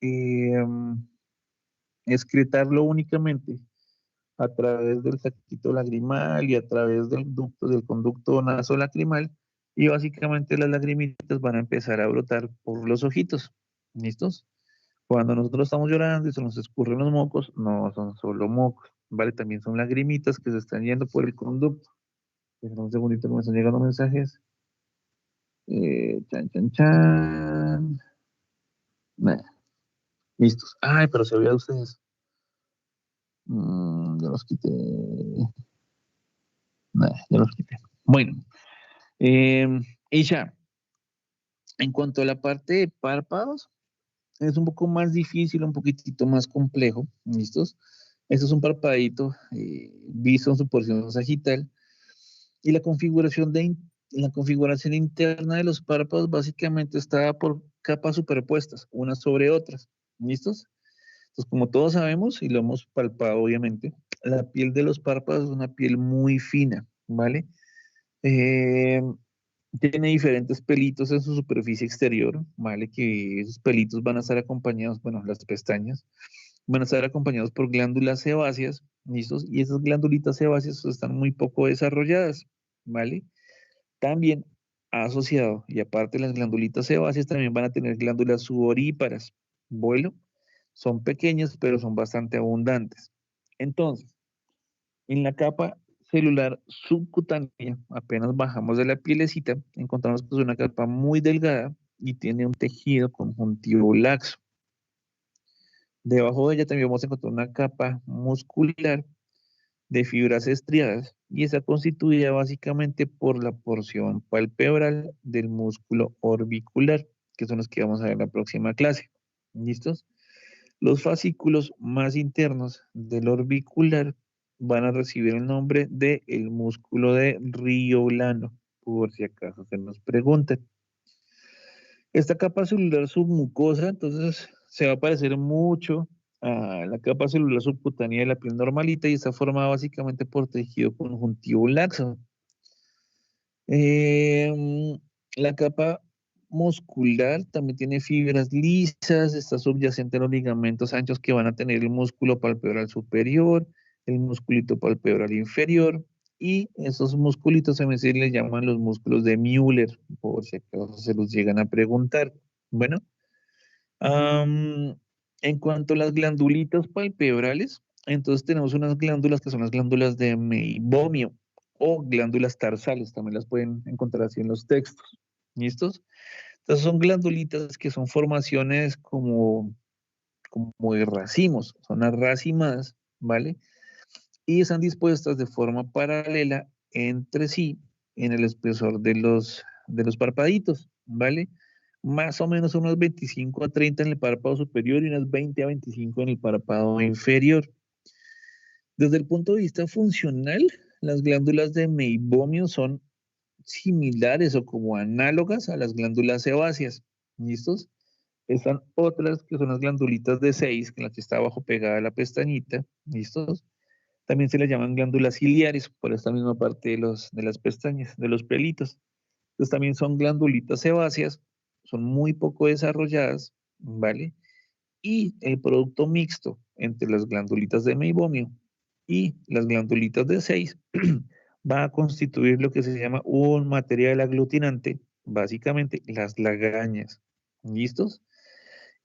eh, excretarlo únicamente a través del saquito lagrimal y a través del conducto nasolacrimal, y básicamente las lagrimitas van a empezar a brotar por los ojitos. ¿Listos? Cuando nosotros estamos llorando y se nos escurren los mocos, no son solo mocos, ¿vale? También son lagrimitas que se están yendo por el conducto. Espera un segundito que me están llegando mensajes. Chan, chan, chan. Nah, listos. Ay, pero se olvidó de ustedes. Ya los quité. Nah, ya los quité. Bueno, y ya, en cuanto a la parte de párpados, es un poco más difícil, un poquitito más complejo. ¿Listos? Esto es un parpadito visto en su porción sagital. Y la configuración interna de los párpados básicamente está por capas superpuestas, unas sobre otras. ¿Listos? Entonces, como todos sabemos, y lo hemos palpado obviamente, la piel de los párpados es una piel muy fina, ¿vale? Eh, Tiene diferentes pelitos en su superficie exterior, ¿vale? Que esos pelitos van a estar acompañados, bueno, las pestañas, van a estar acompañados por glándulas sebáceas, ¿listos? Y esas glándulitas sebáceas están muy poco desarrolladas, ¿vale? También asociado, y aparte las glándulitas sebáceas también van a tener glándulas sudoríparas. Bueno, son pequeñas, pero son bastante abundantes. Entonces, en la capa celular subcutánea, apenas bajamos de la pielecita, encontramos que es una capa muy delgada y tiene un tejido conjuntivo laxo. Debajo de ella también vamos a encontrar una capa muscular de fibras estriadas y está constituida básicamente por la porción palpebral del músculo orbicular, que son los que vamos a ver en la próxima clase. ¿Listos? Los fascículos más internos del orbicular van a recibir el nombre de el músculo de Rioblano, por si acaso se nos preguntan. Esta capa celular submucosa, entonces, se va a parecer mucho a la capa celular subcutánea de la piel normalita y está formada básicamente por tejido conjuntivo laxo. Eh, la capa muscular también tiene fibras lisas, está subyacente a los ligamentos anchos que van a tener el músculo palpebral superior, el musculito palpebral inferior, y esos musculitos a veces les llaman los músculos de Müller, por si acaso se los llegan a preguntar. Bueno, am, en cuanto a las glandulitas palpebrales, entonces tenemos unas glándulas que son las glándulas de meibomio o glándulas tarsales, también las pueden encontrar así en los textos. ¿Listos? Entonces son glandulitas que son formaciones como de racimos, son las racimadas, ¿vale? Y están dispuestas de forma paralela entre sí en el espesor de los parpaditos, ¿vale? Más o menos unos 25 a 30 en el párpado superior y unas 20 a 25 en el párpado inferior. Desde el punto de vista funcional, las glándulas de meibomio son similares o como análogas a las glándulas sebáceas. ¿Listos? Están otras que son las glandulitas de 6, que la que está abajo pegada a la pestañita. ¿Listos? También se les llaman glándulas ciliares por esta misma parte de las pestañas, de los pelitos. Entonces también son glandulitas sebáceas, son muy poco desarrolladas, ¿vale? Y el producto mixto entre las glandulitas de meibomio y las glandulitas de 6 va a constituir lo que se llama un material aglutinante, básicamente las lagañas. ¿Listos?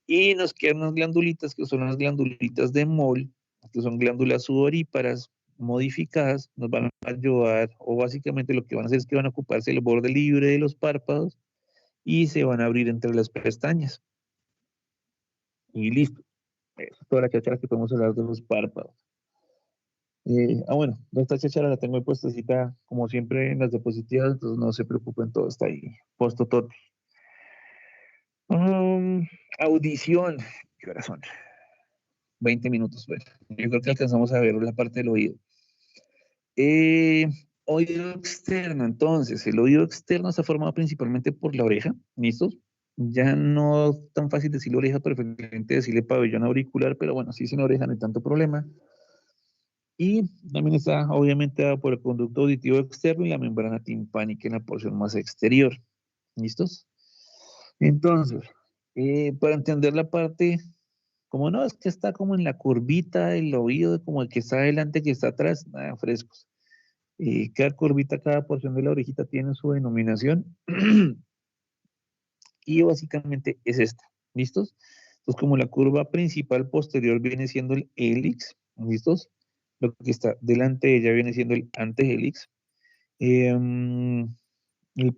Y nos quedan unas glandulitas que son las glandulitas de Moll, que son glándulas sudoríparas modificadas, nos van a ayudar, o básicamente lo que van a hacer es que van a ocuparse el borde libre de los párpados y se van a abrir entre las pestañas. Y listo. Eso es toda la cháchara que podemos hablar de los párpados. Bueno, esta cháchara la tengo puestecita como siempre en las diapositivas, entonces no se preocupen, todo está ahí, puesto todo. Audición. ¿Qué horas son? 20 minutos, bueno. Yo creo que alcanzamos a ver la parte del oído. Eh, Oído externo, entonces, el oído externo está formado principalmente por la oreja, ¿listos? Ya no es tan fácil decir oreja, preferiblemente decirle pabellón auricular, pero bueno, si sin oreja no hay tanto problema. Y también está obviamente dado por el conducto auditivo externo y la membrana timpánica en la porción más exterior, ¿listos? Entonces, para entender la parte, como no, es que está como en la curvita del oído, como el que está adelante, que está atrás, nada, frescos. Cada curvita, cada porción de la orejita tiene su denominación y básicamente es esta, ¿listos? Entonces, como la curva principal posterior viene siendo el hélix, ¿listos? Lo que está delante de ella viene siendo el antehélix. El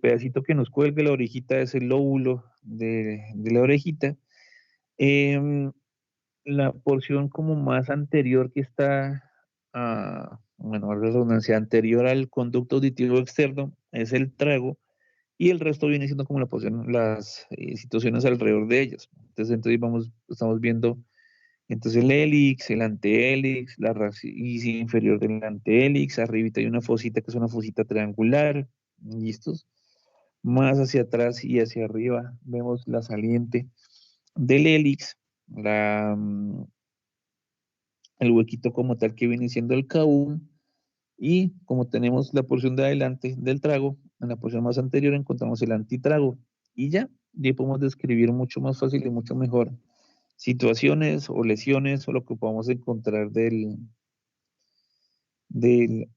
pedacito que nos cuelga la orejita es el lóbulo de la orejita. Em, la porción como más anterior que está, bueno, la redundancia, anterior al conducto auditivo externo es el trago y el resto viene siendo como la porción, las situaciones alrededor de ellos. Entonces estamos viendo entonces el hélix, el antehélix, la raíz inferior del antehélix, arribita hay una fosita que es una fosita triangular, ¿listos? Más hacia atrás y hacia arriba vemos la saliente del hélix, el huequito como tal que viene siendo el caum, y como tenemos la porción de adelante del trago, en la porción más anterior encontramos el antitrago, y ya podemos describir mucho más fácil y mucho mejor situaciones o lesiones o lo que podamos encontrar del,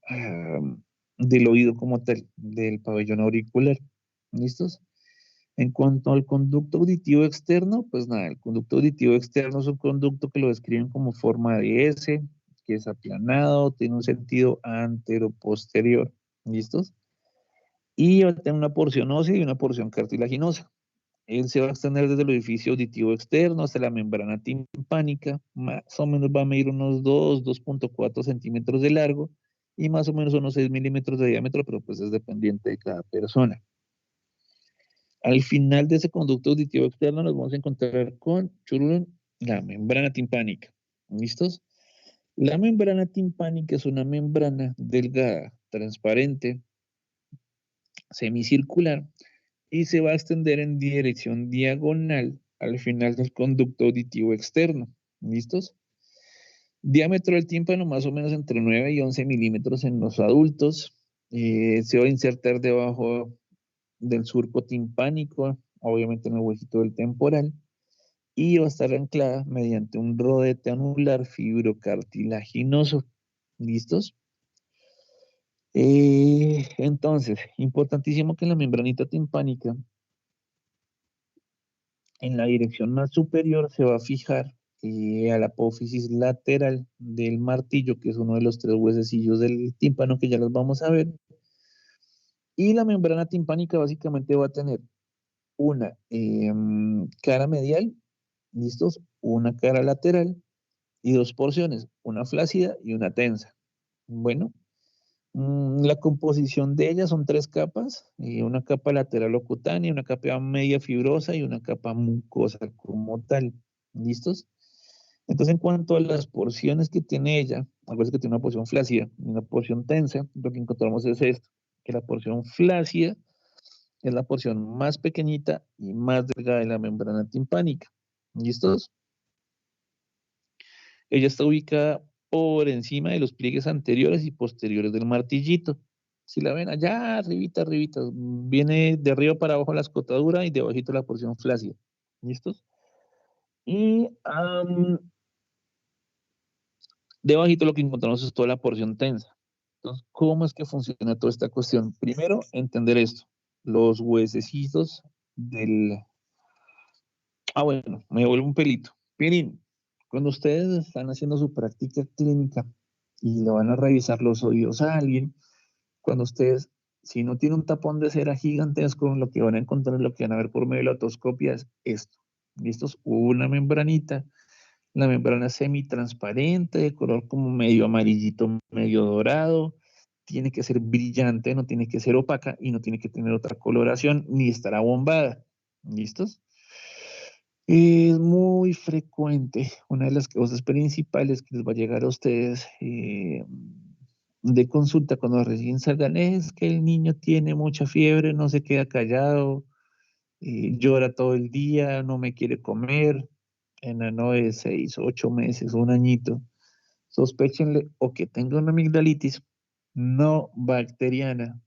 ah, del oído como tal, del pabellón auricular. ¿Listos? En cuanto al conducto auditivo externo, pues nada, el conducto auditivo externo es un conducto que lo describen como forma de S, que es aplanado, tiene un sentido antero-posterior. ¿Listos? Y va a tener una porción ósea y una porción cartilaginosa. Él se va a extender desde el orificio auditivo externo hasta la membrana timpánica, más o menos va a medir unos 2.4 centímetros de largo y más o menos unos 6 milímetros de diámetro, pero pues es dependiente de cada persona. Al final de ese conducto auditivo externo nos vamos a encontrar con churun, la membrana timpánica. ¿Listos? La membrana timpánica es una membrana delgada, transparente, semicircular, y se va a extender en dirección diagonal al final del conducto auditivo externo. ¿Listos? Diámetro del tímpano más o menos entre 9 y 11 milímetros en los adultos. Se va a insertar debajo del surco timpánico, obviamente en el huesito del temporal, y va a estar anclada mediante un rodete anular fibrocartilaginoso. ¿Listos? Entonces, importantísimo que la membranita timpánica en la dirección más superior se va a fijar a la apófisis lateral del martillo, que es uno de los tres huesecillos del tímpano que ya los vamos a ver. Y la membrana timpánica básicamente va a tener una cara medial, ¿listos? Una cara lateral y dos porciones, una flácida y una tensa. Bueno, la composición de ellas son tres capas, una capa lateral o cutánea, una capa media fibrosa y una capa mucosa como tal. ¿Listos? Entonces, en cuanto a las porciones que tiene ella, acuérdense que tiene una porción flácida y una porción tensa, lo que encontramos es esto, que la porción flácida es la porción más pequeñita y más delgada de la membrana timpánica. ¿Listos? Ella está ubicada por encima de los pliegues anteriores y posteriores del martillito. Si la ven allá, arribita, arribita, viene de arriba para abajo la escotadura y debajito la porción flácida. ¿Listos? Y debajito lo que encontramos es toda la porción tensa. Entonces, ¿cómo es que funciona toda esta cuestión? Primero, entender esto. Los huesecitos del... bueno, me vuelvo un pelito. Miren, cuando ustedes están haciendo su práctica clínica y le van a revisar los oídos a alguien, cuando ustedes, si no tiene un tapón de cera gigantesco, lo que van a encontrar, lo que van a ver por medio de la otoscopia es esto. ¿Listos? Una membranita, la membrana semitransparente, de color como medio amarillito, medio dorado. Tiene que ser brillante, no tiene que ser opaca y no tiene que tener otra coloración ni estar abombada. ¿Listos? Es muy frecuente, una de las causas principales que les va a llegar a ustedes de consulta cuando recién salgan es que el niño tiene mucha fiebre, no se queda callado, llora todo el día, no me quiere comer, enano de 6, 8 meses, un añito. Sospéchenle o que tenga una amigdalitis no bacteriana.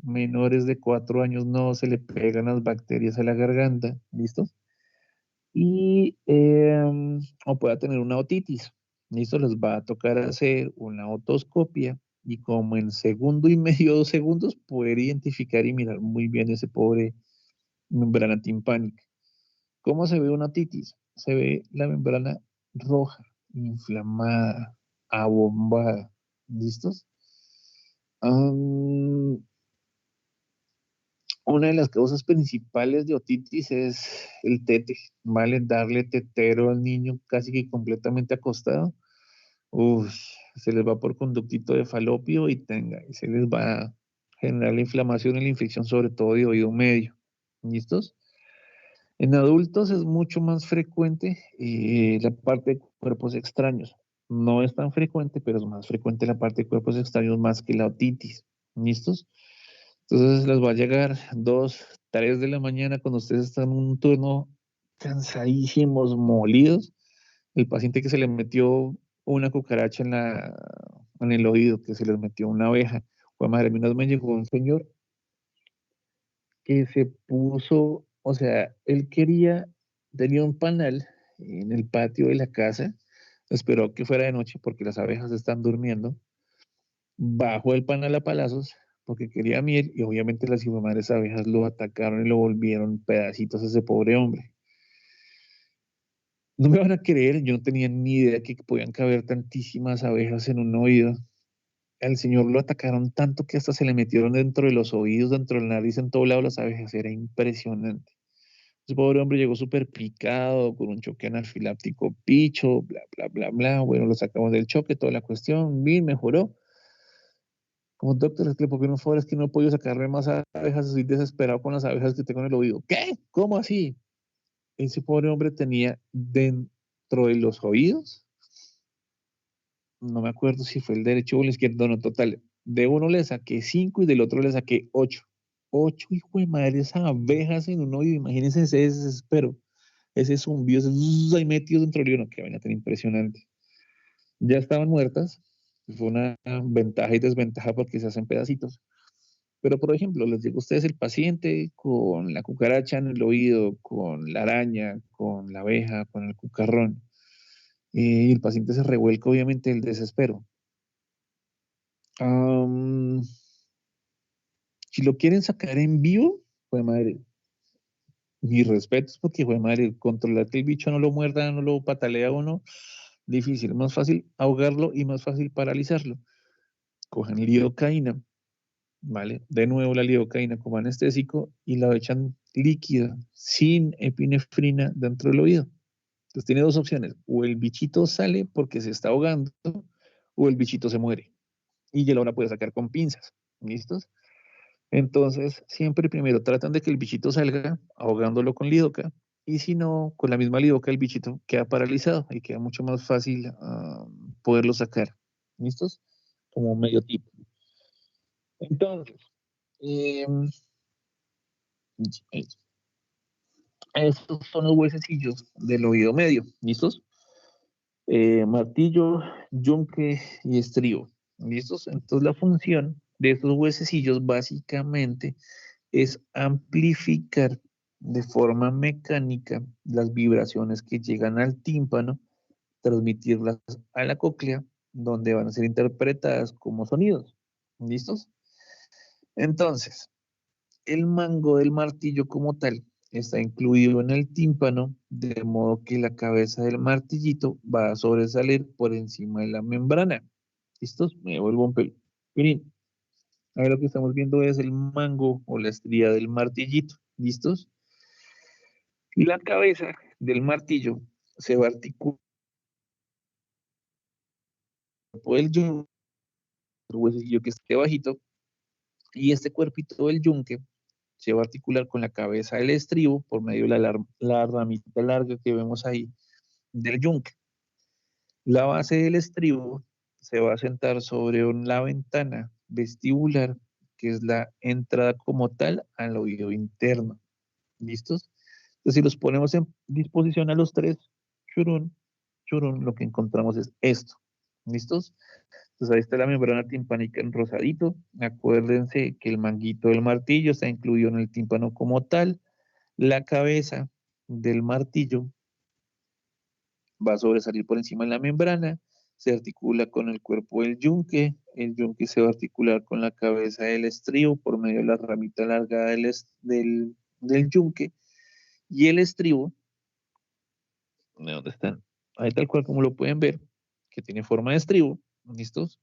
Menores de 4 años no se le pegan las bacterias a la garganta, ¿listo? Y o pueda tener una otitis. Listo, les va a tocar hacer una otoscopia y como en segundo y medio, 2 segundos, poder identificar y mirar muy bien ese pobre membrana timpánica. ¿Cómo se ve una otitis? Se ve la membrana roja, inflamada, abombada. ¿Listos? Am, una de las causas principales de otitis es el tete, ¿vale? Darle tetero al niño casi que completamente acostado. Uf, se les va por conductito de falopio y se les va a generar la inflamación y la infección, sobre todo de oído medio. ¿Listos? En adultos es mucho más frecuente la parte de cuerpos extraños. No es tan frecuente, pero es más frecuente la parte de cuerpos extraños más que la otitis. ¿Listos? Entonces les va a llegar 2, 3 de la mañana cuando ustedes están en un turno cansadísimos, molidos. El paciente que se le metió una cucaracha en el oído, que se les metió una abeja. Pues madre mía, me llegó un señor que se puso, o sea, él tenía un panal en el patio de la casa, esperó que fuera de noche porque las abejas están durmiendo, bajó el panal a palazos porque quería miel y obviamente las madres abejas lo atacaron y lo volvieron pedacitos a ese pobre hombre. No me van a creer, yo no tenía ni idea que podían caber tantísimas abejas en un oído. Al señor lo atacaron tanto que hasta se le metieron dentro de los oídos, dentro de la nariz, en todo lado las abejas. Era impresionante. Ese pobre hombre llegó súper picado, con un choque anafiláctico picho, bla, bla, bla, bla. Bueno, lo sacamos del choque, toda la cuestión, bien, mejoró. Como doctor, es que por qué no favor es que no he podido sacarle más abejas, estoy desesperado con las abejas que tengo en el oído. ¿Qué? ¿Cómo así? Ese pobre hombre tenía dentro de los oídos, no me acuerdo si fue el derecho o el izquierdo, no, total. De uno le saqué 5 y del otro le saqué 8. 8, hijo de madre, esas abejas en un oído, imagínense ese desespero. Ese zumbido, ese zzzz ahí metido dentro del libro, que vaina tan impresionante. Ya estaban muertas, fue una ventaja y desventaja porque se hacen pedacitos. Pero, por ejemplo, les digo a ustedes el paciente con la cucaracha en el oído, con la araña, con la abeja, con el cucarrón, y el paciente se revuelca, obviamente, el desespero. Am, si lo quieren sacar en vivo, pues madre, mis respetos, porque fue madre, controlar que el bicho no lo muerda, no lo patalea uno, difícil, más fácil ahogarlo y más fácil paralizarlo. Cogen lidocaína, ¿vale? De nuevo la lidocaína como anestésico y la echan líquida, sin epinefrina dentro del oído. Entonces tiene dos opciones, o el bichito sale porque se está ahogando, o el bichito se muere. Y ya la puede sacar con pinzas, ¿listos? Entonces, siempre primero tratan de que el bichito salga ahogándolo con lidoca, y si no, con la misma lidoca el bichito queda paralizado y queda mucho más fácil poderlo sacar. ¿Listos? Como medio tipo. Entonces, eh, estos son los huesecillos del oído medio. ¿Listos? Martillo, yunque y estribo. ¿Listos? Entonces, la función de estos huesecillos básicamente es amplificar de forma mecánica las vibraciones que llegan al tímpano, transmitirlas a la cóclea, donde van a ser interpretadas como sonidos. ¿Listos? Entonces, el mango del martillo como tal está incluido en el tímpano, de modo que la cabeza del martillito va a sobresalir por encima de la membrana. ¿Listos? Me vuelvo un pelo. Miren, ahora lo que estamos viendo es el mango o la estría del martillito. ¿Listos? Y la cabeza del martillo se va a articular por el yunque, el huesillo que esté bajito, y este cuerpito del yunque se va a articular con la cabeza del estribo por medio de la ramita larga que vemos ahí del yunque. La base del estribo se va a sentar sobre la ventana vestibular, que es la entrada como tal al oído interno. ¿Listos? Entonces, si los ponemos en disposición a los tres, churún, churún, lo que encontramos es esto. ¿Listos? Entonces ahí está la membrana timpánica en rosadito. Acuérdense que el manguito del martillo está incluido en el tímpano como tal. La cabeza del martillo va a sobresalir por encima de la membrana, se articula con el cuerpo del yunque se va a articular con la cabeza del estribo por medio de la ramita larga del yunque, y el estribo, ¿de dónde están? Ahí tal cual como lo pueden ver, que tiene forma de estribo, ¿listos?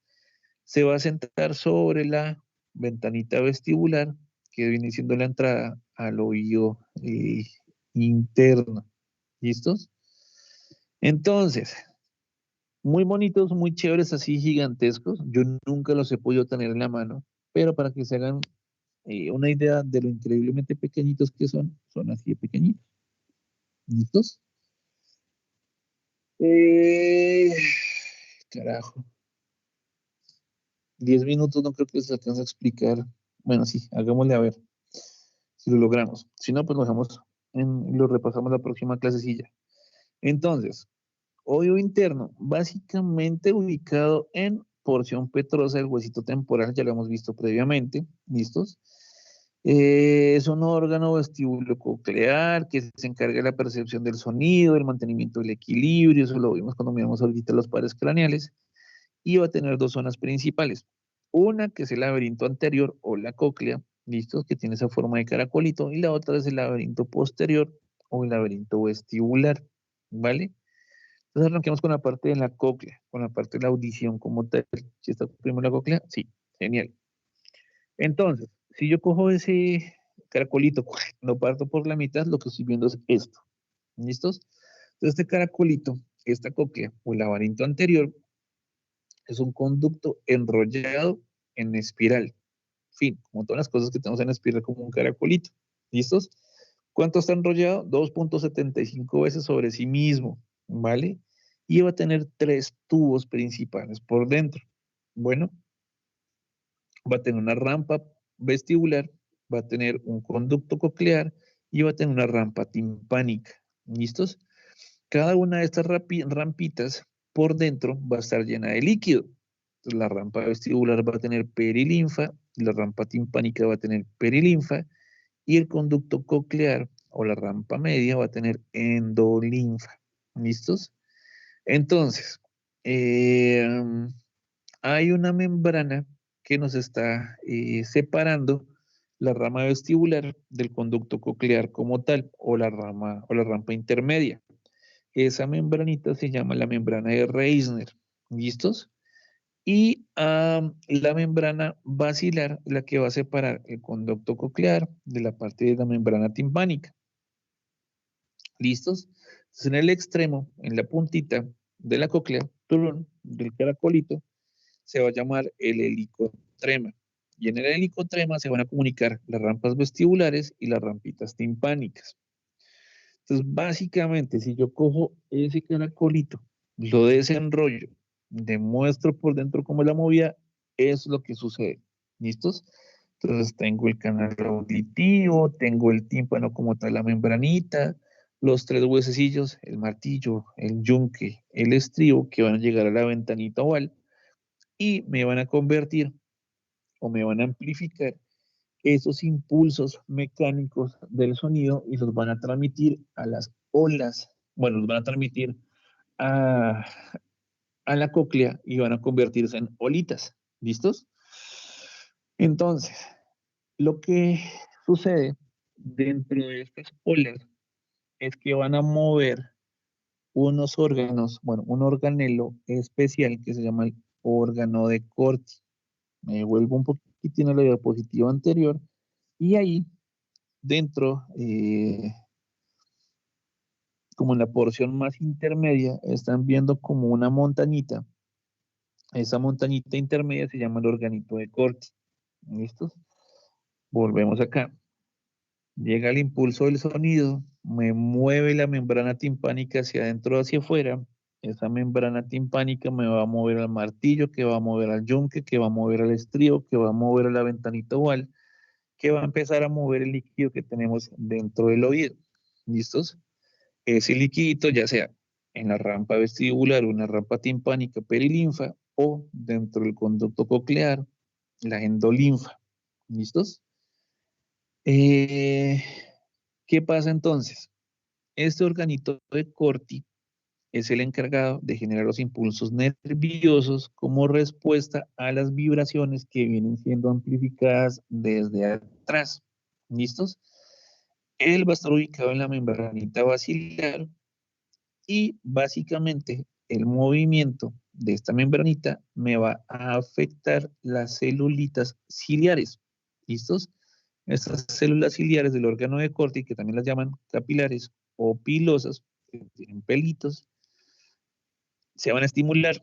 Se va a sentar sobre la ventanita vestibular, que viene siendo la entrada al oído interno, ¿listos? Entonces, muy bonitos, muy chéveres, así gigantescos. Yo nunca los he podido tener en la mano, pero para que se hagan una idea de lo increíblemente pequeñitos que son así de pequeñitos. ¿Listos? Eh, carajo. 10 minutos no creo que se alcance a explicar. Bueno, sí, hagámosle a ver si lo logramos. Si no, pues lo dejamos y lo repasamos la próxima clasecilla. Entonces, oído interno, básicamente ubicado en porción petrosa del huesito temporal, ya lo hemos visto previamente, ¿listos? Es un órgano vestibulo-coclear que se encarga de la percepción del sonido, del mantenimiento del equilibrio, eso lo vimos cuando miramos ahorita los pares craneales, y va a tener dos zonas principales. Una que es el laberinto anterior o la cóclea, ¿listos? Que tiene esa forma de caracolito, y la otra es el laberinto posterior o el laberinto vestibular, ¿vale? Entonces arranquemos con la parte de la cóclea, con la parte de la audición como tal. ¿Si está primero la cóclea? Sí, genial. Entonces, si yo cojo ese caracolito, lo parto por la mitad, lo que estoy viendo es esto. ¿Listos? Entonces este caracolito, esta cóclea o el laberinto anterior, es un conducto enrollado en espiral. Fin, como todas las cosas que tenemos en espiral como un caracolito. ¿Listos? ¿Cuánto está enrollado? 2.75 veces sobre sí mismo, ¿vale? Y va a tener tres tubos principales por dentro. Bueno, va a tener una rampa vestibular, va a tener un conducto coclear y va a tener una rampa timpánica. ¿Listos? Cada una de estas rampitas por dentro va a estar llena de líquido. Entonces, la rampa vestibular va a tener perilinfa, la rampa timpánica va a tener perilinfa y el conducto coclear o la rampa media va a tener endolinfa. ¿Listos? Entonces, eh, hay una membrana que nos está separando la rama vestibular del conducto coclear como tal, o la rama o la rampa intermedia. Esa membranita se llama la membrana de Reisner. ¿Listos? Y la membrana basilar, la que va a separar el conducto coclear de la parte de la membrana timpánica. ¿Listos? Entonces, en el extremo, en la puntita de la cóclea, del caracolito, se va a llamar el helicotrema. Y en el helicotrema se van a comunicar las rampas vestibulares y las rampitas timpánicas. Entonces, básicamente, si yo cojo ese caracolito, lo desenrollo, demuestro por dentro cómo es la movida, eso es lo que sucede. ¿Listos? Entonces, tengo el canal auditivo, tengo el tímpano como tal, la membranita, los tres huesecillos, el martillo, el yunque, el estribo, que van a llegar a la ventanita oval y me van a convertir o me van a amplificar esos impulsos mecánicos del sonido y los van a transmitir a las olas, bueno, los van a transmitir a, a la cóclea y van a convertirse en olitas. ¿Listos? Entonces, lo que sucede dentro de estas olas es que van a mover unos órganos, bueno, un organelo especial que se llama el órgano de Corti. Me vuelvo un poquitín a la diapositiva anterior y ahí dentro, como en la porción más intermedia, están viendo como una montañita. Esa montañita intermedia se llama el organito de Corti. ¿Listos? Volvemos acá. llega el impulso del sonido, me mueve la membrana timpánica hacia adentro, hacia afuera. Esa membrana timpánica me va a mover al martillo, que va a mover al yunque, que va a mover al estribo, que va a mover a la ventanita oval, que va a empezar a mover el líquido que tenemos dentro del oído. ¿Listos? Ese líquido, ya sea en la rampa vestibular o en la rampa timpánica perilinfa o dentro del conducto coclear, la endolinfa. ¿Listos? Eh, ¿Qué pasa entonces? Este organito de Corti es el encargado de generar los impulsos nerviosos como respuesta a las vibraciones que vienen siendo amplificadas desde atrás. ¿Listos? Él va a estar ubicado en la membranita basilar y básicamente el movimiento de esta membranita me va a afectar las celulitas ciliares. ¿Listos? Estas células ciliares del órgano de Corti, que también las llaman capilares o pilosas, que tienen pelitos, se van a estimular.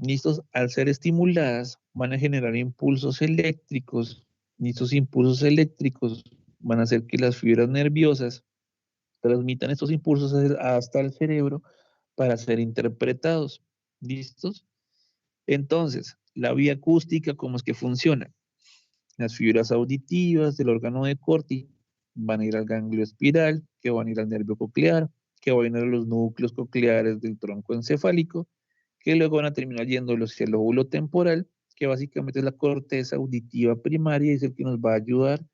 ¿Listos? Al ser estimuladas, van a generar impulsos eléctricos. Y estos impulsos eléctricos van a hacer que las fibras nerviosas transmitan estos impulsos hasta el cerebro para ser interpretados. ¿Listos? Entonces, la vía acústica, ¿cómo es que funciona? Las fibras auditivas del órgano de Corti van a ir al ganglio espiral, que van a ir al nervio coclear, que van a ir a los núcleos cocleares del tronco encefálico, que luego van a terminar yendo hacia el lóbulo temporal, que básicamente es la corteza auditiva primaria y es el que nos va a ayudar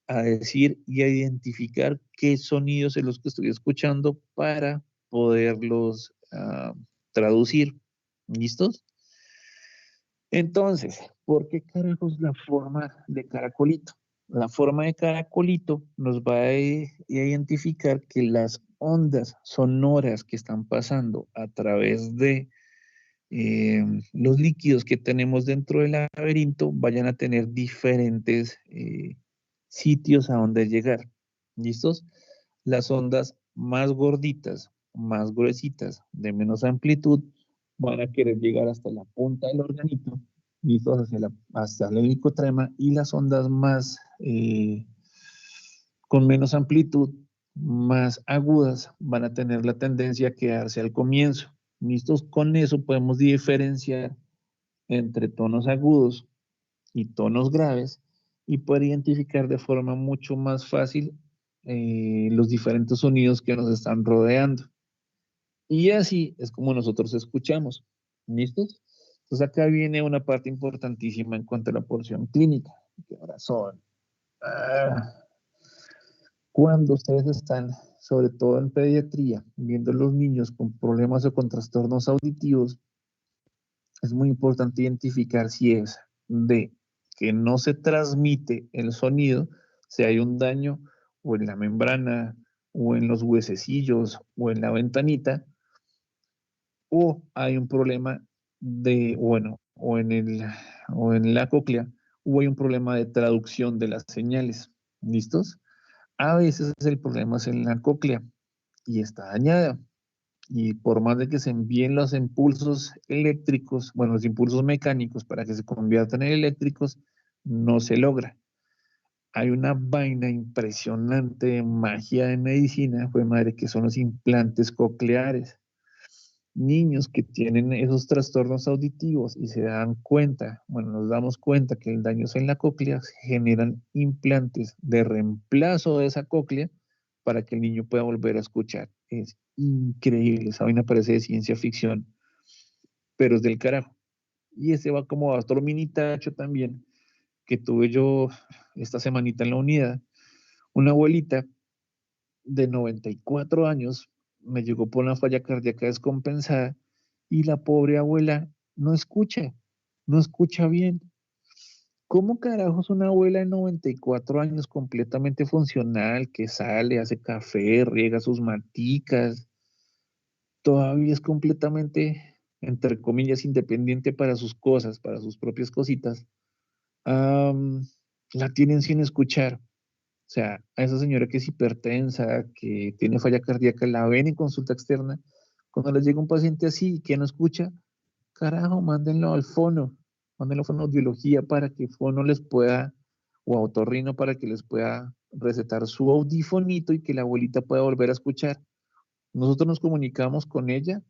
a decir y a identificar qué sonidos son los que estoy escuchando para poderlos traducir. ¿Listos? Entonces, ¿por qué carajos la forma de caracolito? La forma de caracolito nos va a identificar que las ondas sonoras que están pasando a través de los líquidos que tenemos dentro del laberinto vayan a tener diferentes sitios a donde llegar. ¿Listos? Las ondas más gorditas, más gruesitas, de menos amplitud, van a querer llegar hasta la punta del organito, listos, hasta el helicotrema, y las ondas más con menos amplitud, más agudas, van a tener la tendencia a quedarse al comienzo. ¿Listos? Con eso podemos diferenciar entre tonos agudos y tonos graves y poder identificar de forma mucho más fácil los diferentes sonidos que nos están rodeando. Y así es como nosotros escuchamos. ¿Listos? Entonces acá viene una parte importantísima en cuanto a la porción clínica, que ahora son cuando ustedes están, sobre todo en pediatría, viendo a los niños con problemas o con trastornos auditivos, es muy importante identificar si es de que no se transmite el sonido, si hay un daño o en la membrana, o en los huesecillos, o en la ventanita, o hay un problema de, bueno, o en la cóclea, o hay un problema de traducción de las señales. ¿Listos? A veces el problema es en la cóclea y está dañada. Y por más de que se envíen los impulsos eléctricos, bueno, los impulsos mecánicos para que se conviertan en eléctricos, no se logra. Hay una vaina impresionante de magia de medicina, fue madre, que son los implantes cocleares. Niños que tienen esos trastornos auditivos y se dan cuenta, bueno, nos damos cuenta que el daño es en la cóclea, se generan implantes de reemplazo de esa cóclea para que el niño pueda volver a escuchar. Es increíble, esa vaina parece de ciencia ficción, pero es del carajo. Y ese va como otro mini tacho también, que tuve yo esta semanita en la unidad. Una abuelita de 94 años me llegó por una falla cardíaca descompensada y la pobre abuela no escucha bien. ¿Cómo carajos una abuela de 94 años completamente funcional, que sale, hace café, riega sus maticas, todavía es completamente, entre comillas, independiente para sus cosas, para sus propias cositas, la tienen sin escuchar? O sea, a esa señora que es hipertensa, que tiene falla cardíaca, la ven en consulta externa. Cuando les llega un paciente así que no escucha, carajo, mándenlo al fono, mándenlo a fonoaudiología para que fono les pueda, o a otorrino para que les pueda recetar su audifonito y que la abuelita pueda volver a escuchar. Nosotros nos comunicamos con ella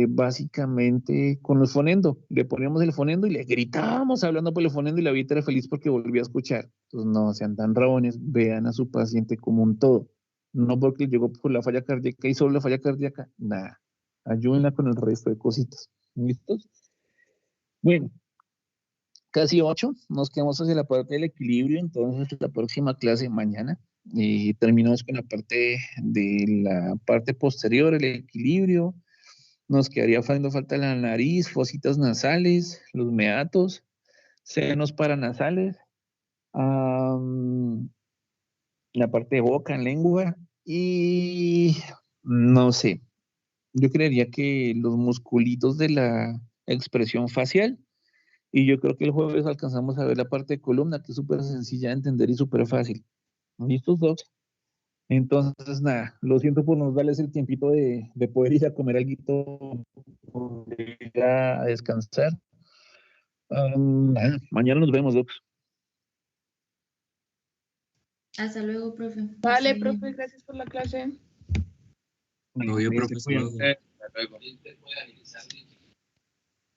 básicamente con los fonendo. Le poníamos el fonendo y le gritábamos hablando por el fonendo y la abuelita era feliz porque volvía a escuchar. Entonces no sean tan rabones, vean a su paciente como un todo. No porque llegó por la falla cardíaca y solo la falla cardíaca, nada. Ayúdenla con el resto de cositas. ¿Listos? Bueno, casi 8, nos quedamos hacia la parte del equilibrio, entonces la próxima clase mañana y terminamos con la parte de la parte posterior, el equilibrio. Nos quedaría haciendo falta la nariz, fositas nasales, los meatos, senos paranasales, la parte de boca, lengua y no sé, yo creería que los musculitos de la expresión facial. Y yo creo que el jueves alcanzamos a ver la parte de columna, que es súper sencilla de entender y súper fácil. ¿Listos, Docs? Entonces, nada, lo siento por no darles el tiempito de poder ir a comer algo, ir a descansar. Nada, mañana nos vemos, Docs. Hasta luego, profe. Vale, profe, gracias por la clase. Obvio, Listo, profesor. cuídense. Hasta luego.